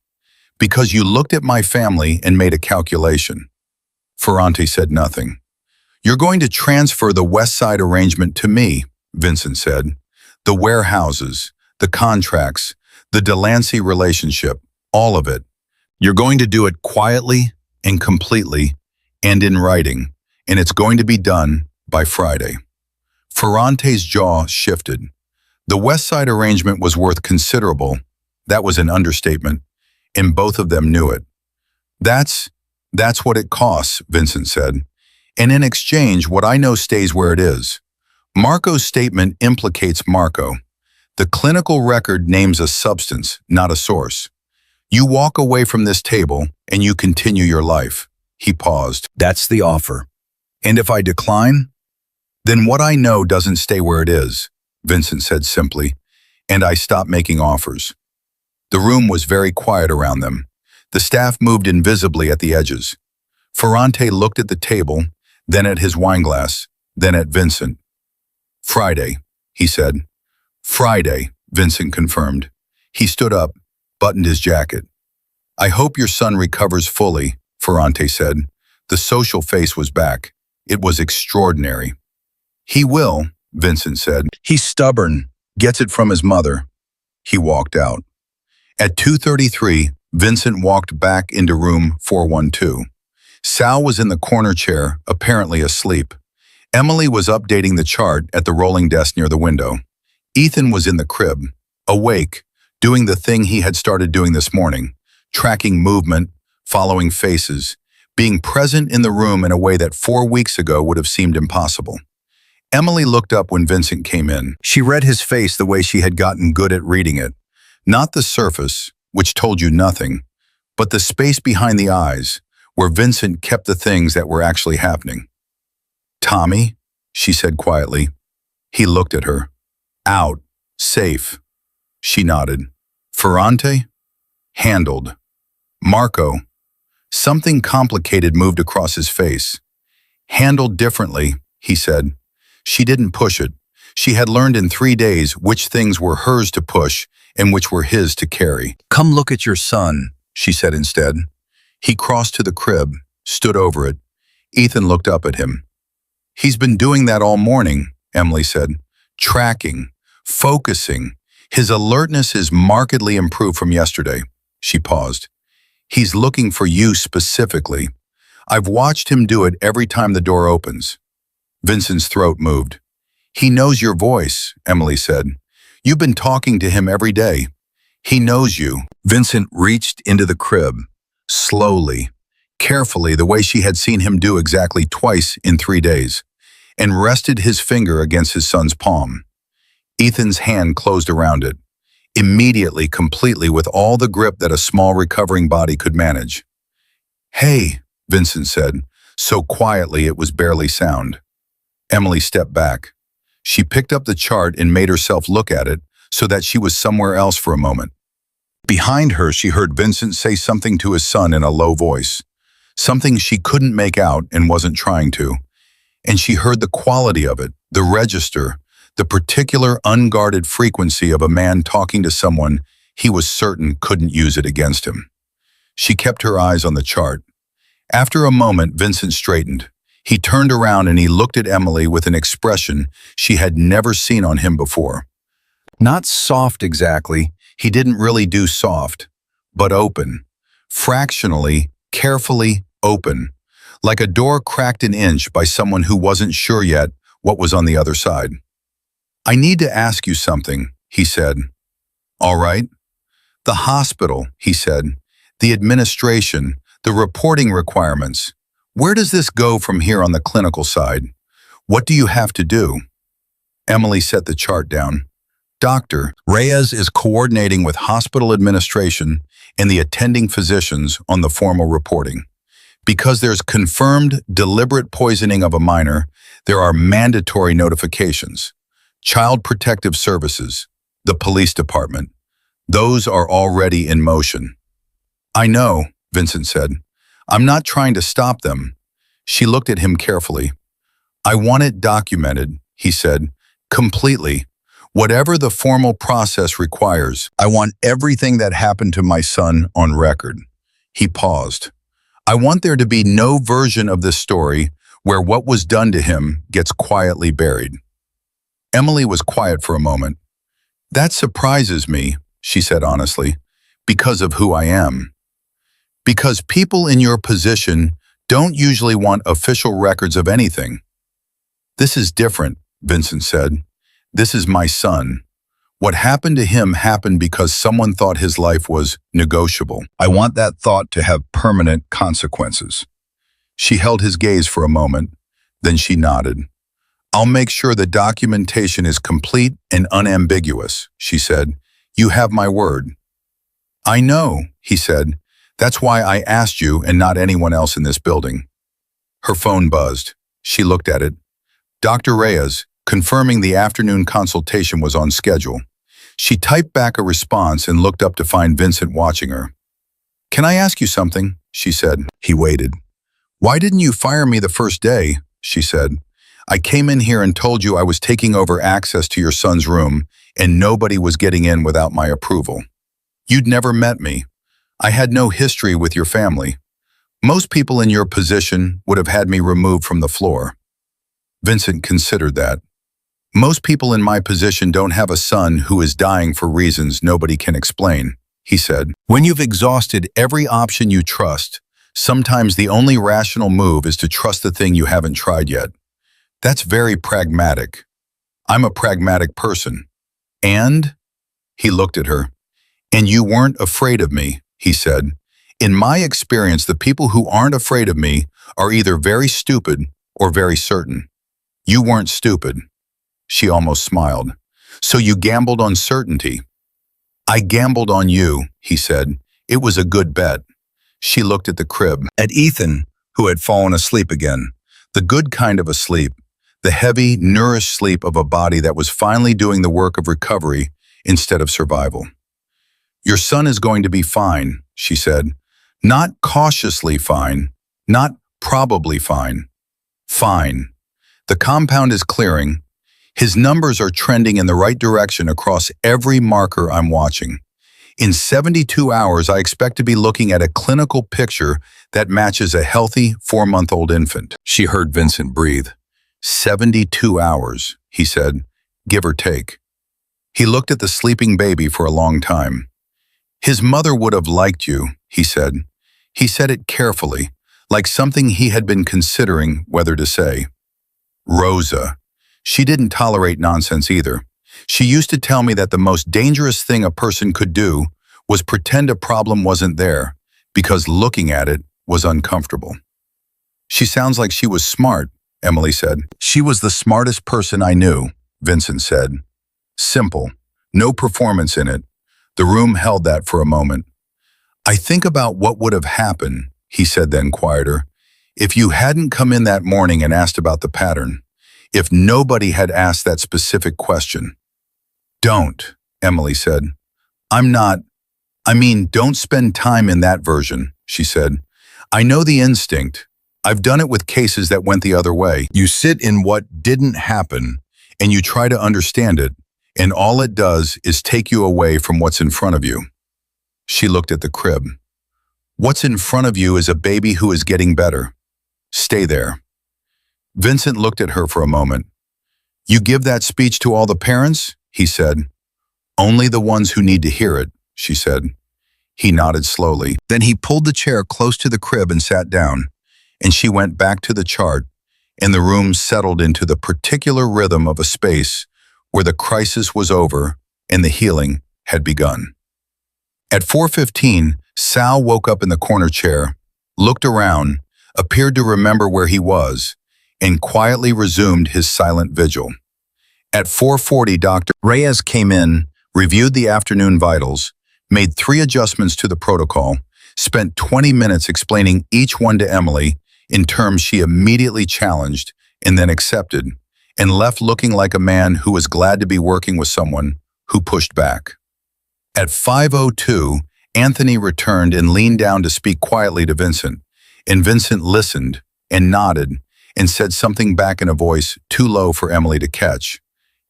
Because you looked at my family and made a calculation." Ferrante said nothing. "You're going to transfer the West Side arrangement to me," Vincent said. "The warehouses, the contracts, the Delancey relationship, all of it. You're going to do it quietly and completely and in writing, and it's going to be done by Friday." Ferrante's jaw shifted. The West Side arrangement was worth considerable. That was an understatement, and both of them knew it. That's what it costs," Vincent said. "And in exchange, what I know stays where it is. Marco's statement implicates Marco. The clinical record names a substance, not a source. You walk away from this table, and you continue your life." He paused. "That's the offer. And if I decline? Then what I know doesn't stay where it is," Vincent said simply, "and I stop making offers." The room was very quiet around them. The staff moved invisibly at the edges. Ferrante looked at the table, then at his wineglass, then at Vincent. "Friday," he said. "Friday," Vincent confirmed. He stood up, buttoned his jacket. "I hope your son recovers fully," Ferrante said. The social face was back. It was extraordinary. "He will," Vincent said. "He's stubborn, gets it from his mother." He walked out. At 2:33, Vincent walked back into room 412. Sal was in the corner chair, apparently asleep. Emily was updating the chart at the rolling desk near the window. Ethan was in the crib, awake, doing the thing he had started doing this morning, tracking movement, following faces, being present in the room in a way that 4 weeks ago would have seemed impossible. Emily looked up when Vincent came in. She read his face the way she had gotten good at reading it. Not the surface, which told you nothing, but the space behind the eyes, where Vincent kept the things that were actually happening. "Tommy," she said quietly. He looked at her. "Out. Safe." She nodded. "Ferrante?" "Handled." "Marco?" Something complicated moved across his face. "Handled differently," he said. She didn't push it. She had learned in 3 days which things were hers to push and which were his to carry. "Come look at your son," she said instead. He crossed to the crib, stood over it. Ethan looked up at him. He's been doing that all morning, Emily said. Tracking, focusing. His alertness is markedly improved from yesterday. She paused. He's looking for you specifically. I've watched him do it every time the door opens. Vincent's throat moved. He knows your voice, Emily said. You've been talking to him every day. He knows you. Vincent reached into the crib, slowly, carefully, the way she had seen him do exactly twice in 3 days, and rested his finger against his son's palm. Ethan's hand closed around it, immediately, completely, with all the grip that a small recovering body could manage. Hey, Vincent said, so quietly it was barely sound. Emily stepped back. She picked up the chart and made herself look at it so that she was somewhere else for a moment. Behind her, she heard Vincent say something to his son in a low voice, something she couldn't make out and wasn't trying to. And she heard the quality of it, the register, the particular unguarded frequency of a man talking to someone he was certain couldn't use it against him. She kept her eyes on the chart. After a moment, Vincent straightened. He turned around and he looked at Emily with an expression she had never seen on him before. Not soft exactly, he didn't really do soft, but open. Fractionally, carefully open. Like a door cracked an inch by someone who wasn't sure yet what was on the other side. I need to ask you something, he said. All right. The hospital, he said. The administration, the reporting requirements. Where does this go from here on the clinical side? What do you have to do? Emily set the chart down. Dr. Reyes is coordinating with hospital administration and the attending physicians on the formal reporting. Because there's confirmed deliberate poisoning of a minor, there are mandatory notifications. Child Protective Services, the police department. Those are already in motion. I know, Vincent said. I'm not trying to stop them. She looked at him carefully. I want it documented, he said, completely. Whatever the formal process requires, I want everything that happened to my son on record. He paused. I want there to be no version of this story where what was done to him gets quietly buried. Emily was quiet for a moment. That surprises me, she said honestly, because of who I am. Because people in your position don't usually want official records of anything. This is different, Vincent said. This is my son. What happened to him happened because someone thought his life was negotiable. I want that thought to have permanent consequences. She held his gaze for a moment, then she nodded. I'll make sure the documentation is complete and unambiguous, she said. You have my word. I know, he said. That's why I asked you and not anyone else in this building. Her phone buzzed. She looked at it. Dr. Reyes, confirming the afternoon consultation was on schedule. She typed back a response and looked up to find Vincent watching her. Can I ask you something? She said. He waited. Why didn't you fire me the first day? She said. I came in here and told you I was taking over access to your son's room and nobody was getting in without my approval. You'd never met me. I had no history with your family. Most people in your position would have had me removed from the floor. Vincent considered that. Most people in my position don't have a son who is dying for reasons nobody can explain, he said. When you've exhausted every option you trust, sometimes the only rational move is to trust the thing you haven't tried yet. That's very pragmatic. I'm a pragmatic person. And? He looked at her. And you weren't afraid of me, he said. In my experience, the people who aren't afraid of me are either very stupid or very certain. You weren't stupid. She almost smiled. So you gambled on certainty. I gambled on you, he said. It was a good bet. She looked at the crib, at Ethan, who had fallen asleep again. The good kind of a sleep. The heavy, nourished sleep of a body that was finally doing the work of recovery instead of survival. Your son is going to be fine, she said. Not cautiously fine, not probably fine. Fine. The compound is clearing. His numbers are trending in the right direction across every marker I'm watching. In 72 hours, I expect to be looking at a clinical picture that matches a healthy 4-month-old infant. She heard Vincent breathe. 72 hours, he said, give or take. He looked at the sleeping baby for a long time. His mother would have liked you, he said. He said it carefully, like something he had been considering whether to say. Rosa. She didn't tolerate nonsense either. She used to tell me that the most dangerous thing a person could do was pretend a problem wasn't there, because looking at it was uncomfortable. She sounds like she was smart, Emily said. She was the smartest person I knew, Vincent said. Simple, no performance in it. The room held that for a moment. I think about what would have happened, he said then quieter, if you hadn't come in that morning and asked about the pattern, if nobody had asked that specific question. Don't, Emily said. Don't spend time in that version, she said. I know the instinct. I've done it with cases that went the other way. You sit in what didn't happen, and you try to understand it, and all it does is take you away from what's in front of you. She looked at the crib. What's in front of you is a baby who is getting better. Stay there. Vincent looked at her for a moment. You give that speech to all the parents? He said. Only the ones who need to hear it, she said. He nodded slowly. Then he pulled the chair close to the crib and sat down, and she went back to the chart, and the room settled into the particular rhythm of a space where the crisis was over and the healing had begun. At 4:15, Sal woke up in the corner chair, looked around, appeared to remember where he was, and quietly resumed his silent vigil. At 4:40, Dr. Reyes came in, reviewed the afternoon vitals, made 3 adjustments to the protocol, spent 20 minutes explaining each one to Emily in terms she immediately challenged and then accepted, and left looking like a man who was glad to be working with someone who pushed back. At 5:02, Anthony returned and leaned down to speak quietly to Vincent, and Vincent listened and nodded and said something back in a voice too low for Emily to catch,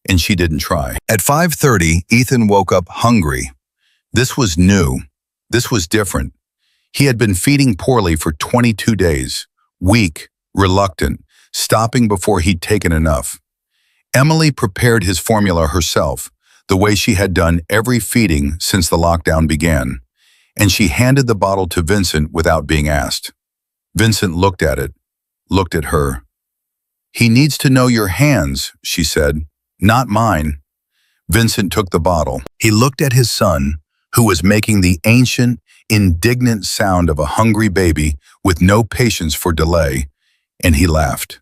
and she didn't try. At 5:30, Ethan woke up hungry. This was new. This was different. He had been feeding poorly for 22 days, weak, reluctant, stopping before he'd taken enough. Emily prepared his formula herself, the way she had done every feeding since the lockdown began, and she handed the bottle to Vincent without being asked. Vincent looked at it, looked at her. He needs to know your hands, she said, not mine. Vincent took the bottle. He looked at his son, who was making the ancient, indignant sound of a hungry baby with no patience for delay, and he laughed.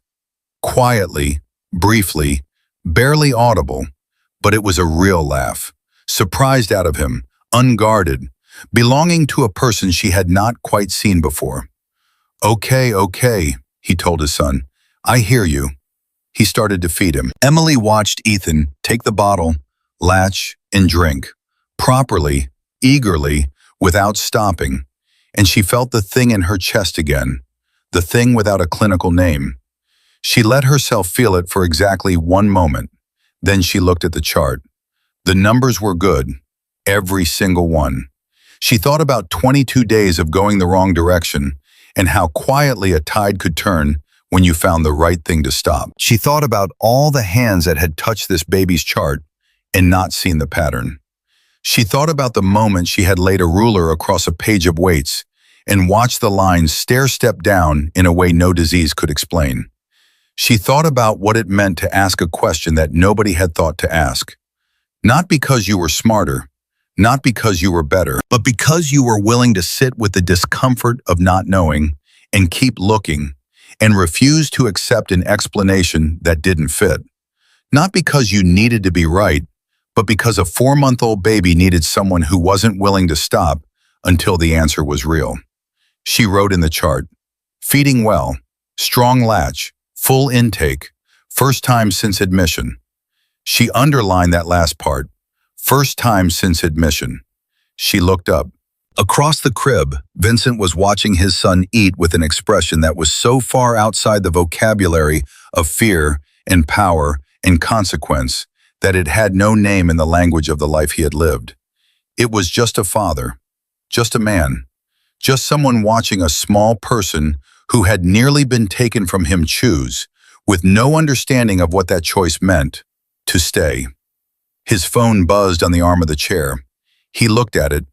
Quietly, briefly, barely audible, but it was a real laugh, surprised out of him, unguarded, belonging to a person she had not quite seen before. Okay, he told his son. I hear you. He started to feed him. Emily watched Ethan take the bottle, latch, and drink, properly, eagerly, without stopping, and she felt the thing in her chest again, the thing without a clinical name. She let herself feel it for exactly 1 moment. Then she looked at the chart. The numbers were good, every single one. She thought about 22 days of going the wrong direction and how quietly a tide could turn when you found the right thing to stop. She thought about all the hands that had touched this baby's chart and not seen the pattern. She thought about the moment she had laid a ruler across a page of weights and watched the lines stair-step down in a way no disease could explain. She thought about what it meant to ask a question that nobody had thought to ask. Not because you were smarter, not because you were better, but because you were willing to sit with the discomfort of not knowing and keep looking and refuse to accept an explanation that didn't fit. Not because you needed to be right, but because a 4-month-old baby needed someone who wasn't willing to stop until the answer was real. She wrote in the chart, feeding well, strong latch, full intake, first time since admission. She underlined that last part, first time since admission. She looked up. Across the crib, Vincent was watching his son eat with an expression that was so far outside the vocabulary of fear and power and consequence that it had no name in the language of the life he had lived. It was just a father, just a man, just someone watching a small person who had nearly been taken from him choose with no understanding of what that choice meant, to stay. His phone buzzed on the arm of the chair. He looked at it.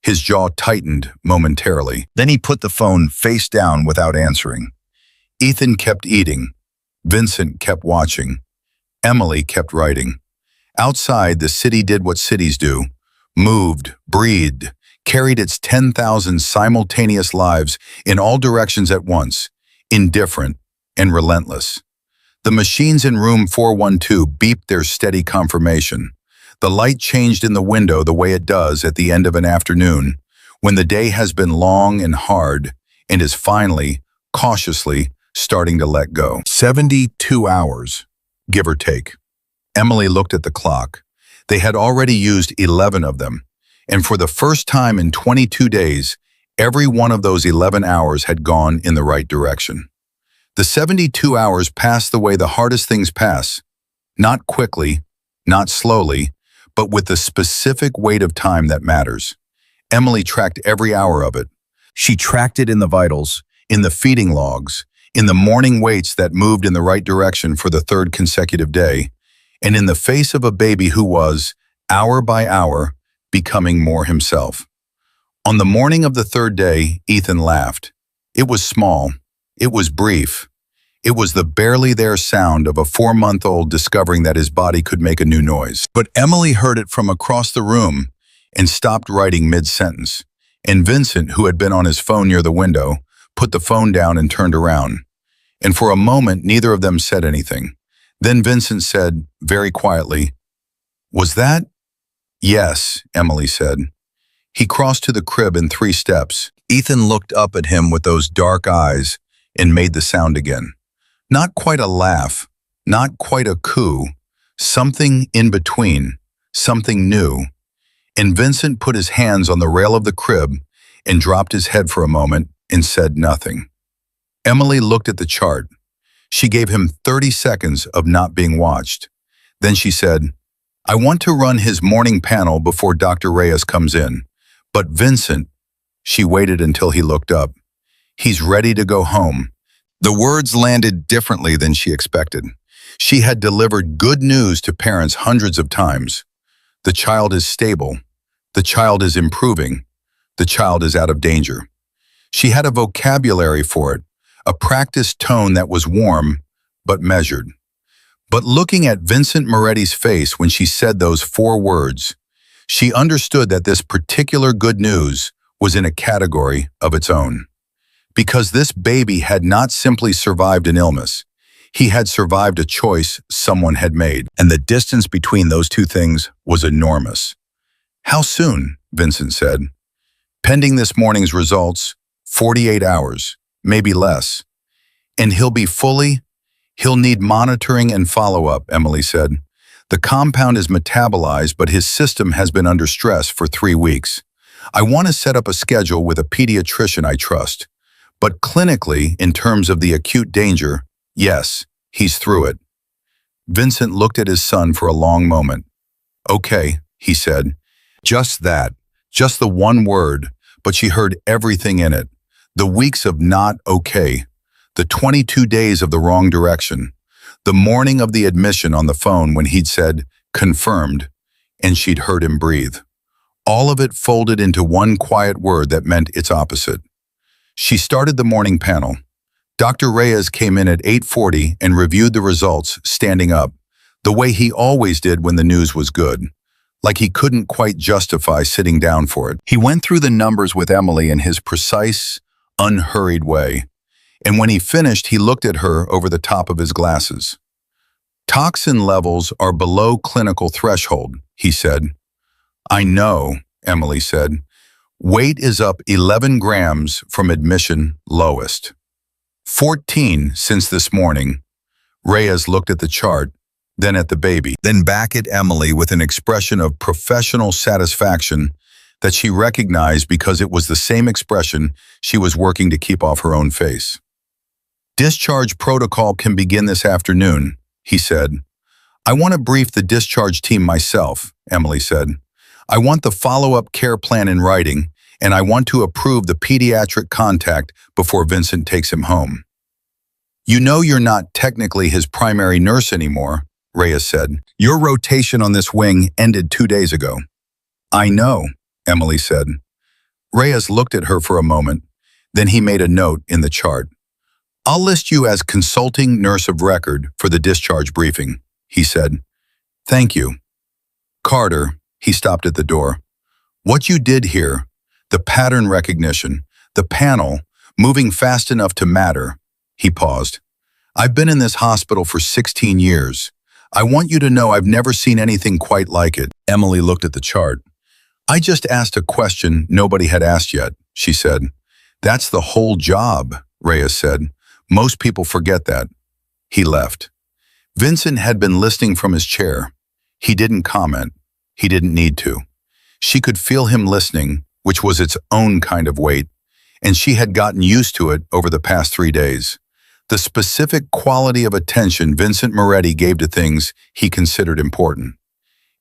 His jaw tightened momentarily. Then he put the phone face down without answering. Ethan kept eating. Vincent kept watching. Emily kept writing. Outside, the city did what cities do. Moved, breathed, carried its 10,000 simultaneous lives in all directions at once, indifferent and relentless. The machines in room 412 beeped their steady confirmation. The light changed in the window the way it does at the end of an afternoon, when the day has been long and hard and is finally, cautiously, starting to let go. 72 hours, give or take. Emily looked at the clock. They had already used 11 of them, and for the first time in 22 days, every one of those 11 hours had gone in the right direction. The 72 hours passed the way the hardest things pass, not quickly, not slowly, but with the specific weight of time that matters. Emily tracked every hour of it. She tracked it in the vitals, in the feeding logs, in the morning weights that moved in the right direction for the third consecutive day, and in the face of a baby who was, hour by hour, becoming more himself. On the morning of the third day, Ethan laughed. It was small. It was brief. It was the barely there sound of a 4-month-old discovering that his body could make a new noise. But Emily heard it from across the room and stopped writing mid-sentence. And Vincent, who had been on his phone near the window, put the phone down and turned around. And for a moment, neither of them said anything. Then Vincent said, very quietly, "Was that?" "Yes," Emily said. He crossed to the crib in 3 steps. Ethan looked up at him with those dark eyes and made the sound again. Not quite a laugh, not quite a coo, something in between, something new. And Vincent put his hands on the rail of the crib and dropped his head for a moment and said nothing. Emily looked at the chart. She gave him 30 seconds of not being watched. Then she said, "I want to run his morning panel before Dr. Reyes comes in. But Vincent," she waited until he looked up, "he's ready to go home." The words landed differently than she expected. She had delivered good news to parents hundreds of times. The child is stable. The child is improving. The child is out of danger. She had a vocabulary for it, a practiced tone that was warm but measured. But looking at Vincent Moretti's face when she said those 4 words, she understood that this particular good news was in a category of its own. Because this baby had not simply survived an illness, he had survived a choice someone had made, and the distance between those two things was enormous. "How soon?" Vincent said. "Pending this morning's results, 48 hours, maybe less. And he'll need monitoring and follow-up," Emily said. "The compound is metabolized, but his system has been under stress for 3 weeks. I want to set up a schedule with a pediatrician I trust. But clinically, in terms of the acute danger, yes, he's through it." Vincent looked at his son for a long moment. "Okay," he said. Just that, just the one word, but she heard everything in it. The weeks of not okay, the 22 days of the wrong direction, the morning of the admission on the phone when he'd said, "confirmed," and she'd heard him breathe. All of it folded into one quiet word that meant its opposite. She started the morning panel. Dr. Reyes came in at 8:40 and reviewed the results, standing up, the way he always did when the news was good, like he couldn't quite justify sitting down for it. He went through the numbers with Emily in his precise, unhurried way, and when he finished, he looked at her over the top of his glasses. "Toxin levels are below clinical threshold," he said. "I know," Emily said. "Weight is up 11 grams from admission lowest. 14 since this morning." Reyes looked at the chart, then at the baby, then back at Emily with an expression of professional satisfaction that she recognized because it was the same expression she was working to keep off her own face. "Discharge protocol can begin this afternoon," he said. "I want to brief the discharge team myself," Emily said. "I want the follow-up care plan in writing, and I want to approve the pediatric contact before Vincent takes him home." You know you're not technically his primary nurse anymore, Reyes said. Your rotation on this wing ended 2 days ago. I know, Emily said. Reyes looked at her for a moment, then he made a note in the chart. I'll list you as consulting nurse of record for the discharge briefing, he said. Thank you. Carter, he stopped at the door. What you did here, the pattern recognition, the panel, moving fast enough to matter, he paused. I've been in this hospital for 16 years. I want you to know I've never seen anything quite like it. Emily looked at the chart. I just asked a question nobody had asked yet, she said. That's the whole job, Reyes said. Most people forget that. He left. Vincent had been listening from his chair. He didn't comment. He didn't need to. She could feel him listening, which was its own kind of weight, and she had gotten used to it over the past 3 days. The specific quality of attention Vincent Moretti gave to things he considered important.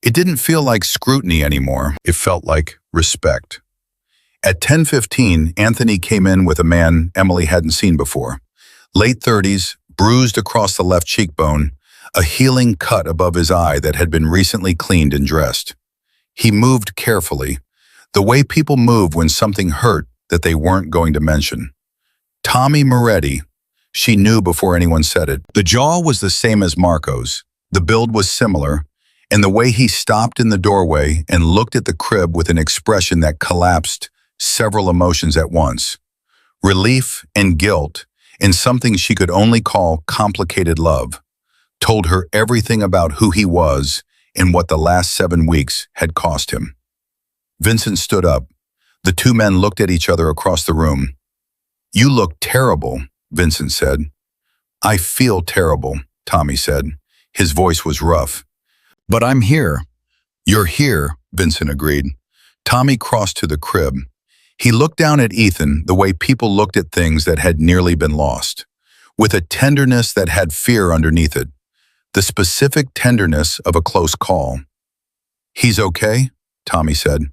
It didn't feel like scrutiny anymore. It felt like respect. At 10:15, Anthony came in with a man Emily hadn't seen before. Late 30s, bruised across the left cheekbone, a healing cut above his eye that had been recently cleaned and dressed. He moved carefully, the way people move when something hurt that they weren't going to mention. Tommy Moretti, she knew before anyone said it. The jaw was the same as Marco's. The build was similar, and the way he stopped in the doorway and looked at the crib with an expression that collapsed several emotions at once. Relief and guilt, and something she could only call complicated love, told her everything about who he was and what the last 7 weeks had cost him. Vincent stood up. The two men looked at each other across the room. You look terrible, Vincent said. I feel terrible, Tommy said. His voice was rough. But I'm here. You're here, Vincent agreed. Tommy crossed to the crib. He looked down at Ethan the way people looked at things that had nearly been lost, with a tenderness that had fear underneath it, the specific tenderness of a close call. He's okay, Tommy said.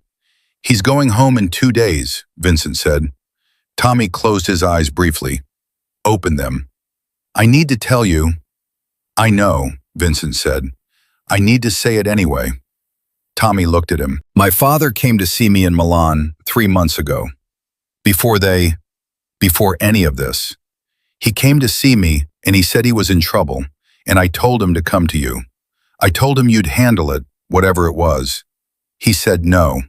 He's going home in 2 days, Vincent said. Tommy closed his eyes briefly. Open them. I need to tell you. I know, Vincent said. I need to say it anyway. Tommy looked at him. My father came to see me in Milan 3 months ago. Before any of this. He came to see me and he said he was in trouble, and I told him to come to you. I told him you'd handle it, whatever it was. He said no.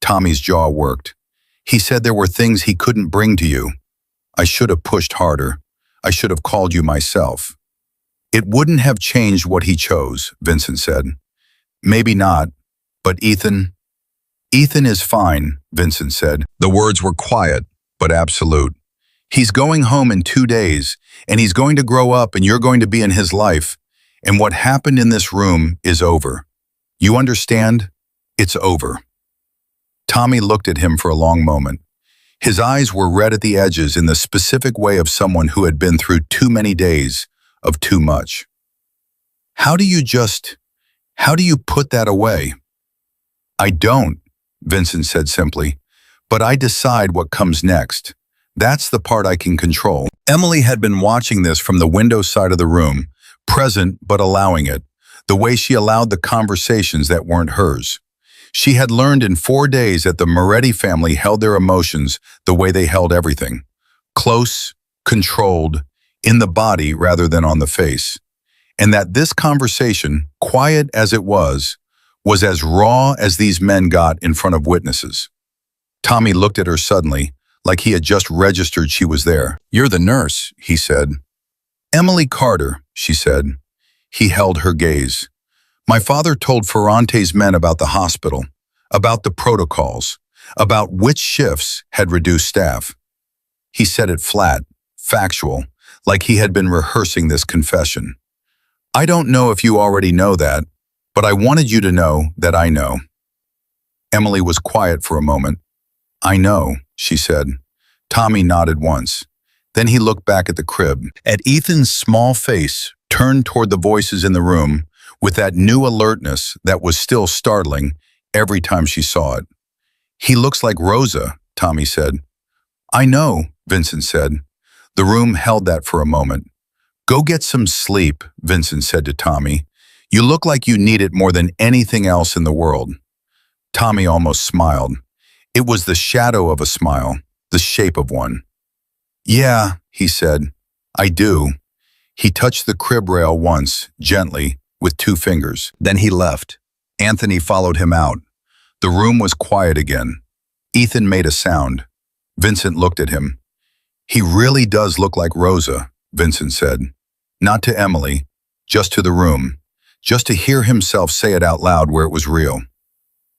Tommy's jaw worked. He said there were things he couldn't bring to you. I should have pushed harder. I should have called you myself. It wouldn't have changed what he chose, Vincent said. Maybe not, but Ethan is fine, Vincent said. The words were quiet, but absolute. He's going home in 2 days, and he's going to grow up and you're going to be in his life, and what happened in this room is over. You understand? It's over. Tommy looked at him for a long moment. His eyes were red at the edges in the specific way of someone who had been through too many days of too much. How do you put that away? I don't, Vincent said simply, but I decide what comes next. That's the part I can control. Emily had been watching this from the window side of the room, present but allowing it, the way she allowed the conversations that weren't hers. She had learned in 4 days that the Moretti family held their emotions the way they held everything. Close, controlled, in the body rather than on the face. And that this conversation, quiet as it was as raw as these men got in front of witnesses. Tommy looked at her suddenly, like he had just registered she was there. You're the nurse, he said. Emily Carter, she said. He held her gaze. My father told Ferrante's men about the hospital, about the protocols, about which shifts had reduced staff. He said it flat, factual, like he had been rehearsing this confession. I don't know if you already know that, but I wanted you to know that I know. Emily was quiet for a moment. I know, she said. Tommy nodded once. Then he looked back at the crib, at Ethan's small face turned toward the voices in the room with that new alertness that was still startling every time she saw it. He looks like Rosa, Tommy said. I know, Vincent said. The room held that for a moment. Go get some sleep, Vincent said to Tommy. You look like you need it more than anything else in the world. Tommy almost smiled. It was the shadow of a smile, the shape of one. Yeah, he said, I do. He touched the crib rail once, gently, with 2 fingers. Then he left. Anthony followed him out. The room was quiet again. Ethan made a sound. Vincent looked at him. He really does look like Rosa, Vincent said. Not to Emily, just to the room, just to hear himself say it out loud where it was real.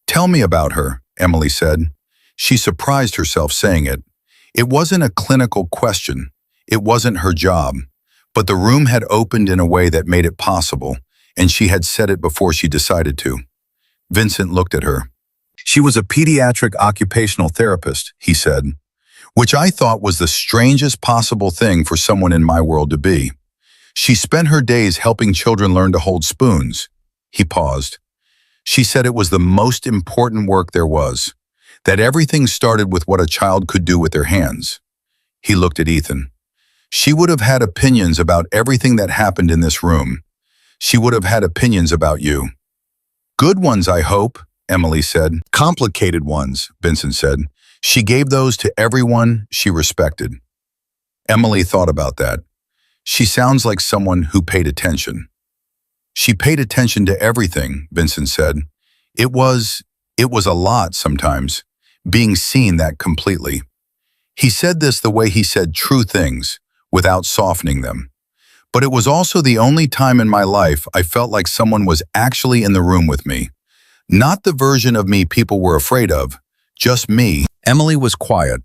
Tell me about her, Emily said. She surprised herself saying it. It wasn't a clinical question. It wasn't her job. But the room had opened in a way that made it possible, and she had said it before she decided to. Vincent looked at her. She was a pediatric occupational therapist, he said, which I thought was the strangest possible thing for someone in my world to be. She spent her days helping children learn to hold spoons. He paused. She said it was the most important work there was, that everything started with what a child could do with their hands. He looked at Ethan. She would have had opinions about everything that happened in this room. She would have had opinions about you. Good ones, I hope, Emily said. Complicated ones, Vincent said. She gave those to everyone she respected. Emily thought about that. She sounds like someone who paid attention. She paid attention to everything, Vincent said. It was a lot sometimes, being seen that completely. He said this the way he said true things, without softening them. But it was also the only time in my life I felt like someone was actually in the room with me. Not the version of me people were afraid of, just me. Emily was quiet.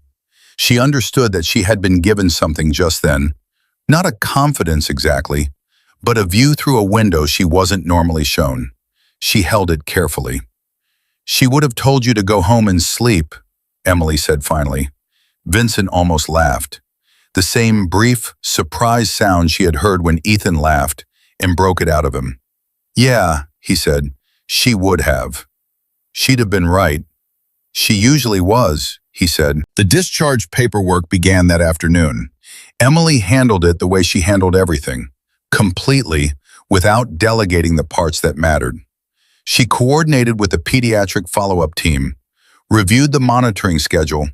She understood that she had been given something just then. Not a confidence exactly, but a view through a window she wasn't normally shown. She held it carefully. She would have told you to go home and sleep, Emily said finally. Vincent almost laughed. The same brief, surprised sound she had heard when Ethan laughed and broke it out of him. Yeah, he said, she would have. She'd have been right. She usually was, he said. The discharge paperwork began that afternoon. Emily handled it the way she handled everything, completely, without delegating the parts that mattered. She coordinated with the pediatric follow-up team, reviewed the monitoring schedule,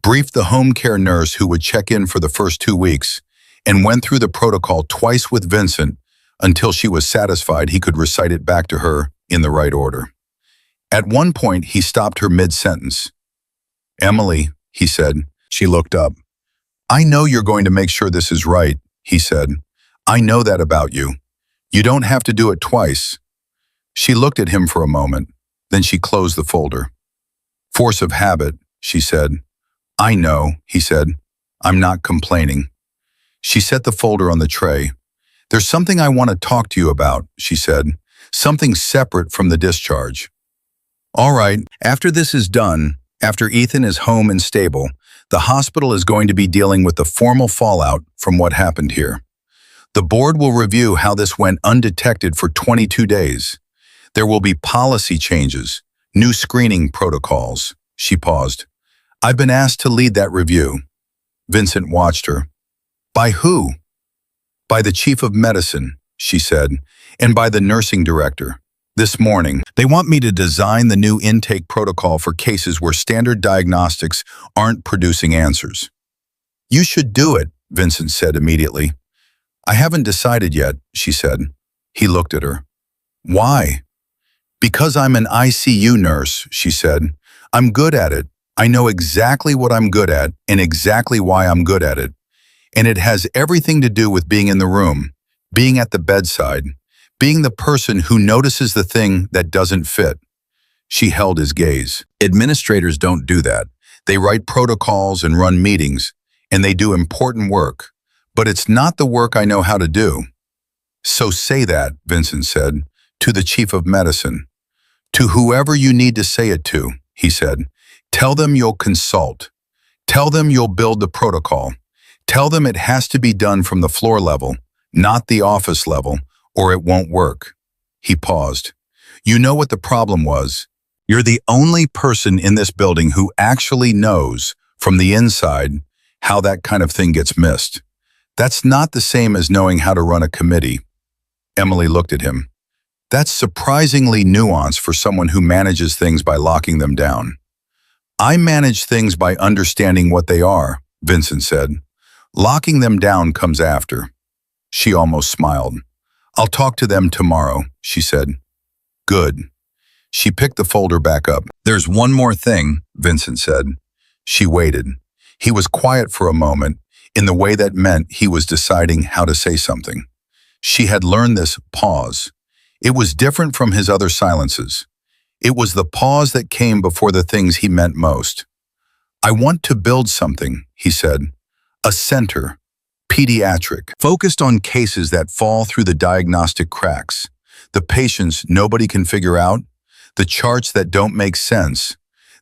briefed the home care nurse who would check in for the first 2 weeks, and went through the protocol twice with Vincent until she was satisfied he could recite it back to her in the right order. At one point, he stopped her mid-sentence. Emily, he said. She looked up. I know you're going to make sure this is right, he said. I know that about you. You don't have to do it twice. She looked at him for a moment, then she closed the folder. Force of habit, she said. I know, he said. I'm not complaining. She set the folder on the tray. There's something I want to talk to you about, she said. Something separate from the discharge. All right, after this is done, after Ethan is home and stable, the hospital is going to be dealing with the formal fallout from what happened here. The board will review how this went undetected for 22 days. There will be policy changes, new screening protocols. She paused. I've been asked to lead that review. Vincent watched her. By who? By the chief of medicine, she said, and by the nursing director. This morning, they want me to design the new intake protocol for cases where standard diagnostics aren't producing answers. You should do it, Vincent said immediately. I haven't decided yet, she said. He looked at her. Why? Because I'm an ICU nurse, she said. I'm good at it. I know exactly what I'm good at and exactly why I'm good at it. And it has everything to do with being in the room, being at the bedside, being the person who notices the thing that doesn't fit. She held his gaze. Administrators don't do that. They write protocols and run meetings, and they do important work. But it's not the work I know how to do. So say that, Vincent said, to the chief of medicine. To whoever you need to say it to, he said. Tell them you'll consult. Tell them you'll build the protocol. Tell them it has to be done from the floor level, not the office level, or it won't work. He paused. You know what the problem was? You're the only person in this building who actually knows, from the inside, how that kind of thing gets missed. That's not the same as knowing how to run a committee. Emily looked at him. That's surprisingly nuanced for someone who manages things by locking them down. I manage things by understanding what they are, Vincent said. Locking them down comes after. She almost smiled. I'll talk to them tomorrow, she said. Good. She picked the folder back up. There's one more thing, Vincent said. She waited. He was quiet for a moment, in the way that meant he was deciding how to say something. She had learned this pause. It was different from his other silences. It was the pause that came before the things he meant most. I want to build something, he said. A center, pediatric, focused on cases that fall through the diagnostic cracks, the patients nobody can figure out, the charts that don't make sense,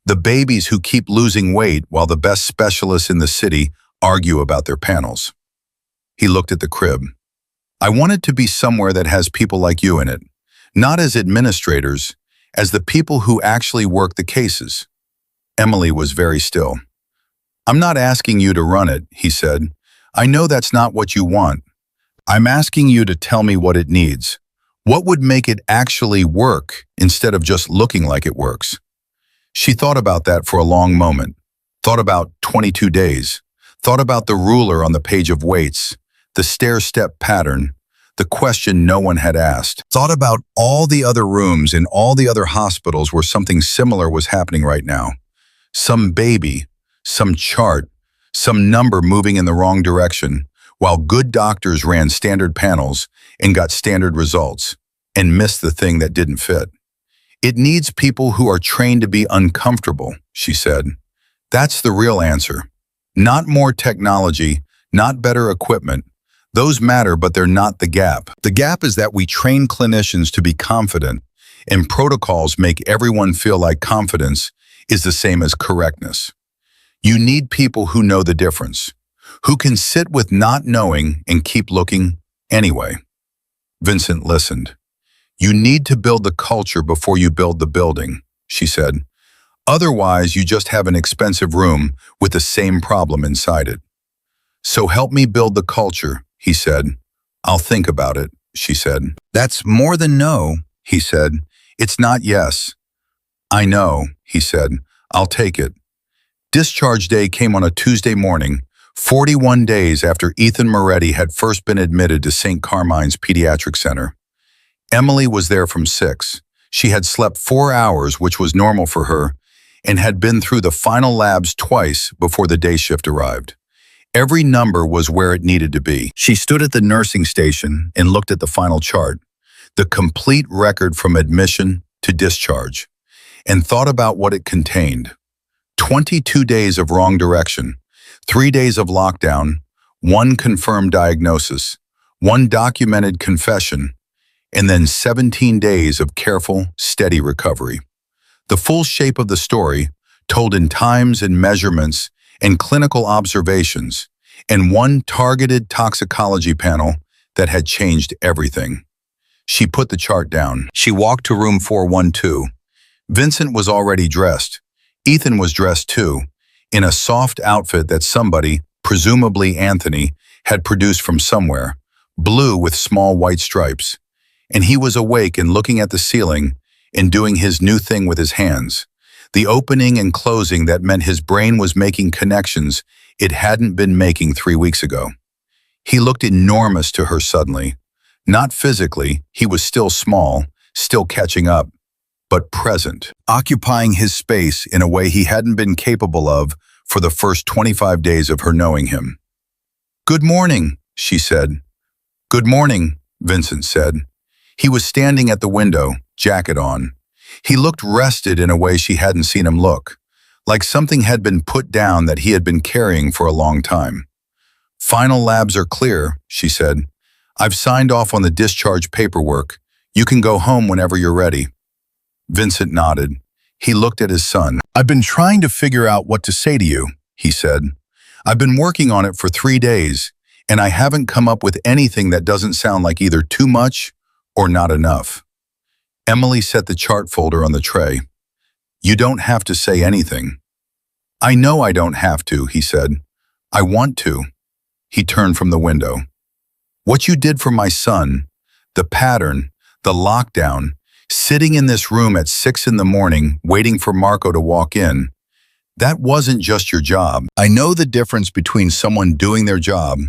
the babies who keep losing weight while the best specialists in the city argue about their panels. He looked at the crib. I want it to be somewhere that has people like you in it, not as administrators, as the people who actually work the cases. Emily was very still. I'm not asking you to run it, he said. I know that's not what you want. I'm asking you to tell me what it needs. What would make it actually work instead of just looking like it works? She thought about that for a long moment, thought about 22 days, thought about the ruler on the page of weights, the stair-step pattern, the question no one had asked, thought about all the other rooms in all the other hospitals where something similar was happening right now. Some baby, some chart, some number moving in the wrong direction, while good doctors ran standard panels and got standard results and missed the thing that didn't fit. It needs people who are trained to be uncomfortable, she said. That's the real answer. Not more technology, not better equipment. Those matter, but they're not the gap. The gap is that we train clinicians to be confident, and protocols make everyone feel like confidence is the same as correctness. You need people who know the difference, who can sit with not knowing and keep looking anyway. Vincent listened. You need to build the culture before you build the building, she said. Otherwise, you just have an expensive room with the same problem inside it. So help me build the culture, he said. I'll think about it, she said. That's more than no, he said. It's not yes. I know, he said. I'll take it. Discharge day came on a Tuesday morning, 41 days after Ethan Moretti had first been admitted to St. Carmine's Pediatric Center. Emily was there from 6. She had slept 4 hours, which was normal for her, and had been through the final labs twice before the day shift arrived. Every number was where it needed to be. She stood at the nursing station and looked at the final chart, the complete record from admission to discharge, and thought about what it contained. 22 days of wrong direction, 3 days of lockdown, 1 confirmed diagnosis, 1 documented confession, and then 17 days of careful, steady recovery. The full shape of the story, told in times and measurements and clinical observations, and 1 targeted toxicology panel that had changed everything. She put the chart down. She walked to room 412. Vincent was already dressed. Ethan was dressed too, in a soft outfit that somebody, presumably Anthony, had produced from somewhere, blue with small white stripes. And he was awake and looking at the ceiling and doing his new thing with his hands, the opening and closing that meant his brain was making connections it hadn't been making 3 weeks ago. He looked enormous to her suddenly. Not physically, he was still small, still catching up, but present, occupying his space in a way he hadn't been capable of for the first 25 days of her knowing him. "Good morning," she said. "Good morning," Vincent said. He was standing at the window, jacket on. He looked rested in a way she hadn't seen him look, like something had been put down that he had been carrying for a long time. "Final labs are clear," she said. "I've signed off on the discharge paperwork. You can go home whenever you're ready." Vincent nodded. He looked at his son. "I've been trying to figure out what to say to you," he said. "I've been working on it for 3 days, and I haven't come up with anything that doesn't sound like either too much or not enough." Emily set the chart folder on the tray. "You don't have to say anything." "I know I don't have to," he said. "I want to." He turned from the window. What you did for my son, the pattern, the lockdown, sitting in this room at 6 in the morning waiting for Marco to walk in, that wasn't just your job. I know the difference between someone doing their job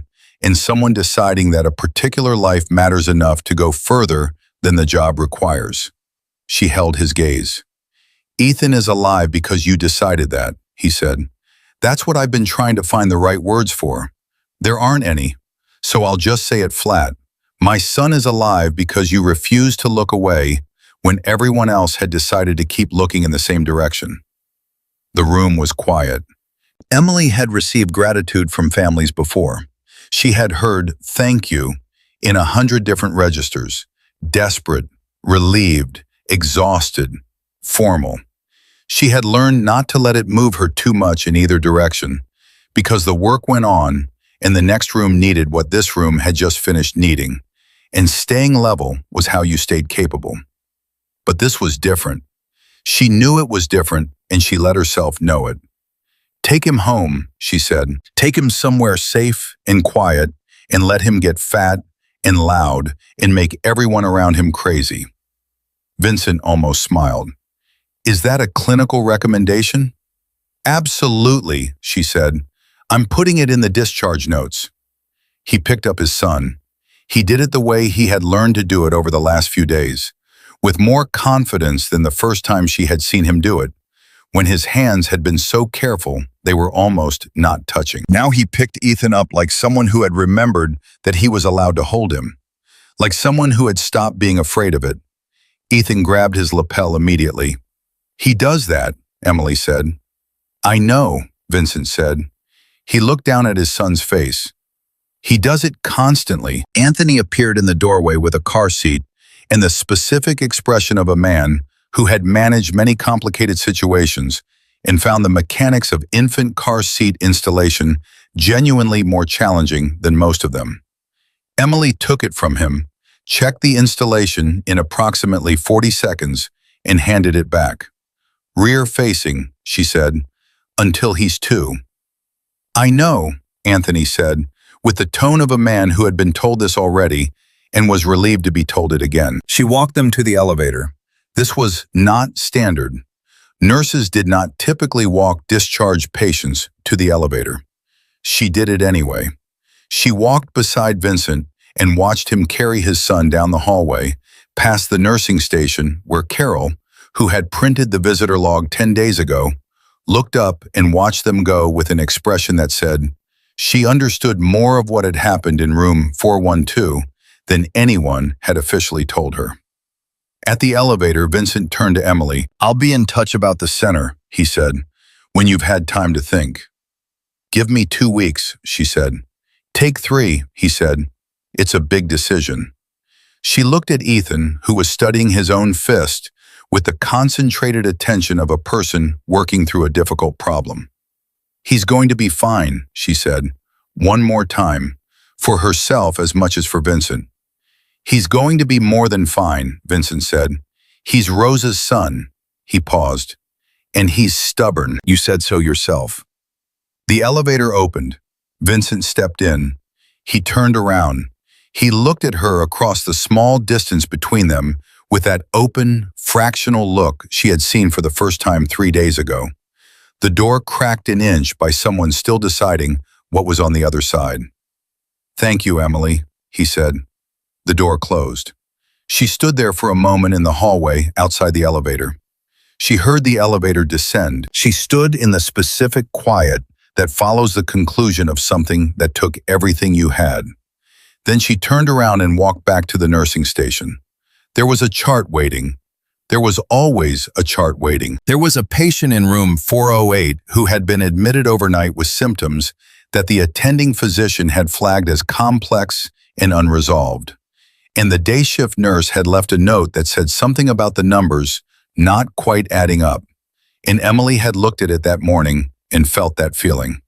and someone deciding that a particular life matters enough to go further than the job requires. She held his gaze. Ethan is alive because you decided that, he said. That's what I've been trying to find the right words for. There aren't any, so I'll just say it flat. My son is alive because you refused to look away when everyone else had decided to keep looking in the same direction. The room was quiet. Emily had received gratitude from families before. She had heard "thank you" in 100 different registers: desperate, relieved, exhausted, formal. She had learned not to let it move her too much in either direction, because the work went on and the next room needed what this room had just finished needing, and staying level was how you stayed capable. But this was different. She knew it was different, and she let herself know it. Take him home, she said. Take him somewhere safe and quiet, and let him get fat and loud and make everyone around him crazy. Vincent almost smiled. Is that a clinical recommendation? Absolutely, she said. I'm putting it in the discharge notes. He picked up his son. He did it the way he had learned to do it over the last few days, with more confidence than the first time she had seen him do it, when his hands had been so careful they were almost not touching. Now he picked Ethan up like someone who had remembered that he was allowed to hold him, like someone who had stopped being afraid of it. Ethan grabbed his lapel immediately. He does that, Emily said. I know, Vincent said. He looked down at his son's face. He does it constantly. Anthony appeared in the doorway with a car seat and the specific expression of a man who had managed many complicated situations and found the mechanics of infant car seat installation genuinely more challenging than most of them. Emily took it from him, checked the installation in approximately 40 seconds, and handed it back. Rear-facing, she said, until he's 2. I know, Anthony said, with the tone of a man who had been told this already and was relieved to be told it again. She walked them to the elevator. This was not standard. Nurses did not typically walk discharged patients to the elevator. She did it anyway. She walked beside Vincent and watched him carry his son down the hallway, past the nursing station where Carol, who had printed the visitor log 10 days ago, looked up and watched them go with an expression that said, she understood more of what had happened in room 412 than anyone had officially told her. At the elevator, Vincent turned to Emily. I'll be in touch about the center, he said, when you've had time to think. Give me 2 weeks, she said. Take 3, he said. It's a big decision. She looked at Ethan, who was studying his own fist with the concentrated attention of a person working through a difficult problem. He's going to be fine, she said, one more time, for herself as much as for Vincent. He's going to be more than fine, Vincent said. He's Rosa's son. He paused. And he's stubborn. You said so yourself. The elevator opened. Vincent stepped in. He turned around. He looked at her across the small distance between them with that open, fractional look she had seen for the first time 3 days ago. The door cracked an inch by someone still deciding what was on the other side. Thank you, Emily, he said. The door closed. She stood there for a moment in the hallway outside the elevator. She heard the elevator descend. She stood in the specific quiet that follows the conclusion of something that took everything you had. Then she turned around and walked back to the nursing station. There was a chart waiting. There was always a chart waiting. There was a patient in room 408 who had been admitted overnight with symptoms that the attending physician had flagged as complex and unresolved. And the day shift nurse had left a note that said something about the numbers not quite adding up. And Emily had looked at it that morning and felt that feeling.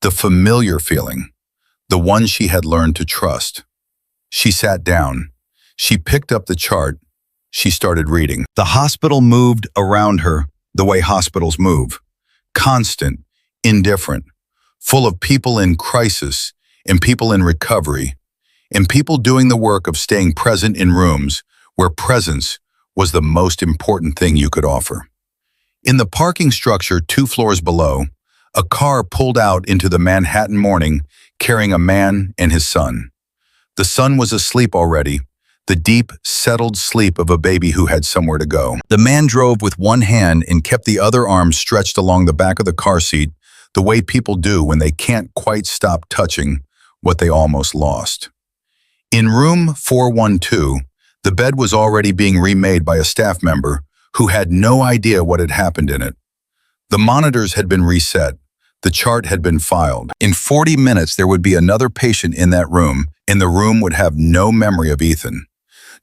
The familiar feeling. The one she had learned to trust. She sat down. She picked up the chart. She started reading. The hospital moved around her the way hospitals move. Constant, indifferent, full of people in crisis in people in recovery, in people doing the work of staying present in rooms where presence was the most important thing you could offer. In the parking structure 2 floors below, a car pulled out into the Manhattan morning carrying a man and his son. The son was asleep already, the deep, settled sleep of a baby who had somewhere to go. The man drove with one hand and kept the other arm stretched along the back of the car seat, the way people do when they can't quite stop touching what they almost lost. In room 412, the bed was already being remade by a staff member who had no idea what had happened in it. The monitors had been reset. The chart had been filed. In 40 minutes, there would be another patient in that room, and the room would have no memory of Ethan.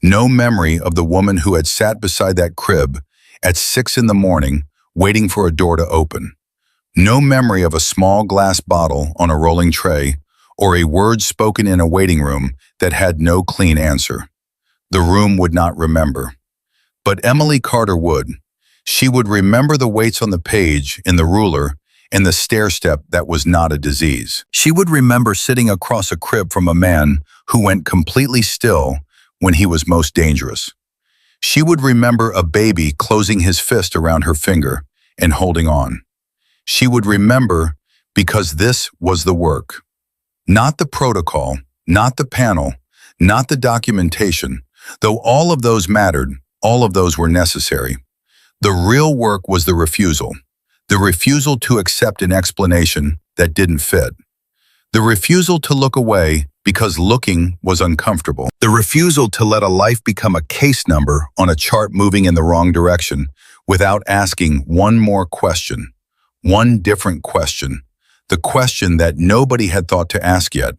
No memory of the woman who had sat beside that crib at 6 in the morning, waiting for a door to open. No memory of a small glass bottle on a rolling tray, or a word spoken in a waiting room that had no clean answer. The room would not remember. But Emily Carter would. She would remember the weights on the page and the ruler and the stair-step that was not a disease. She would remember sitting across a crib from a man who went completely still when he was most dangerous. She would remember a baby closing his fist around her finger and holding on. She would remember because this was the work. Not the protocol, not the panel, not the documentation. Though all of those mattered, all of those were necessary. The real work was the refusal to accept an explanation that didn't fit. The refusal to look away because looking was uncomfortable. The refusal to let a life become a case number on a chart moving in the wrong direction without asking one more question, one different question, the question that nobody had thought to ask yet.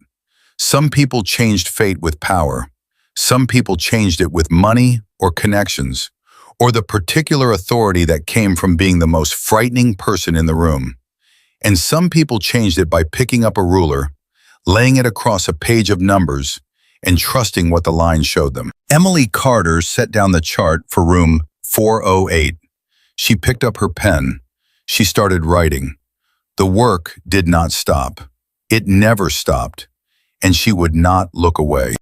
Some people changed fate with power. Some people changed it with money or connections, or the particular authority that came from being the most frightening person in the room. And some people changed it by picking up a ruler, laying it across a page of numbers, and trusting what the line showed them. Emily Carter set down the chart for room 408. She picked up her pen. She started writing. The work did not stop. It never stopped, and she would not look away.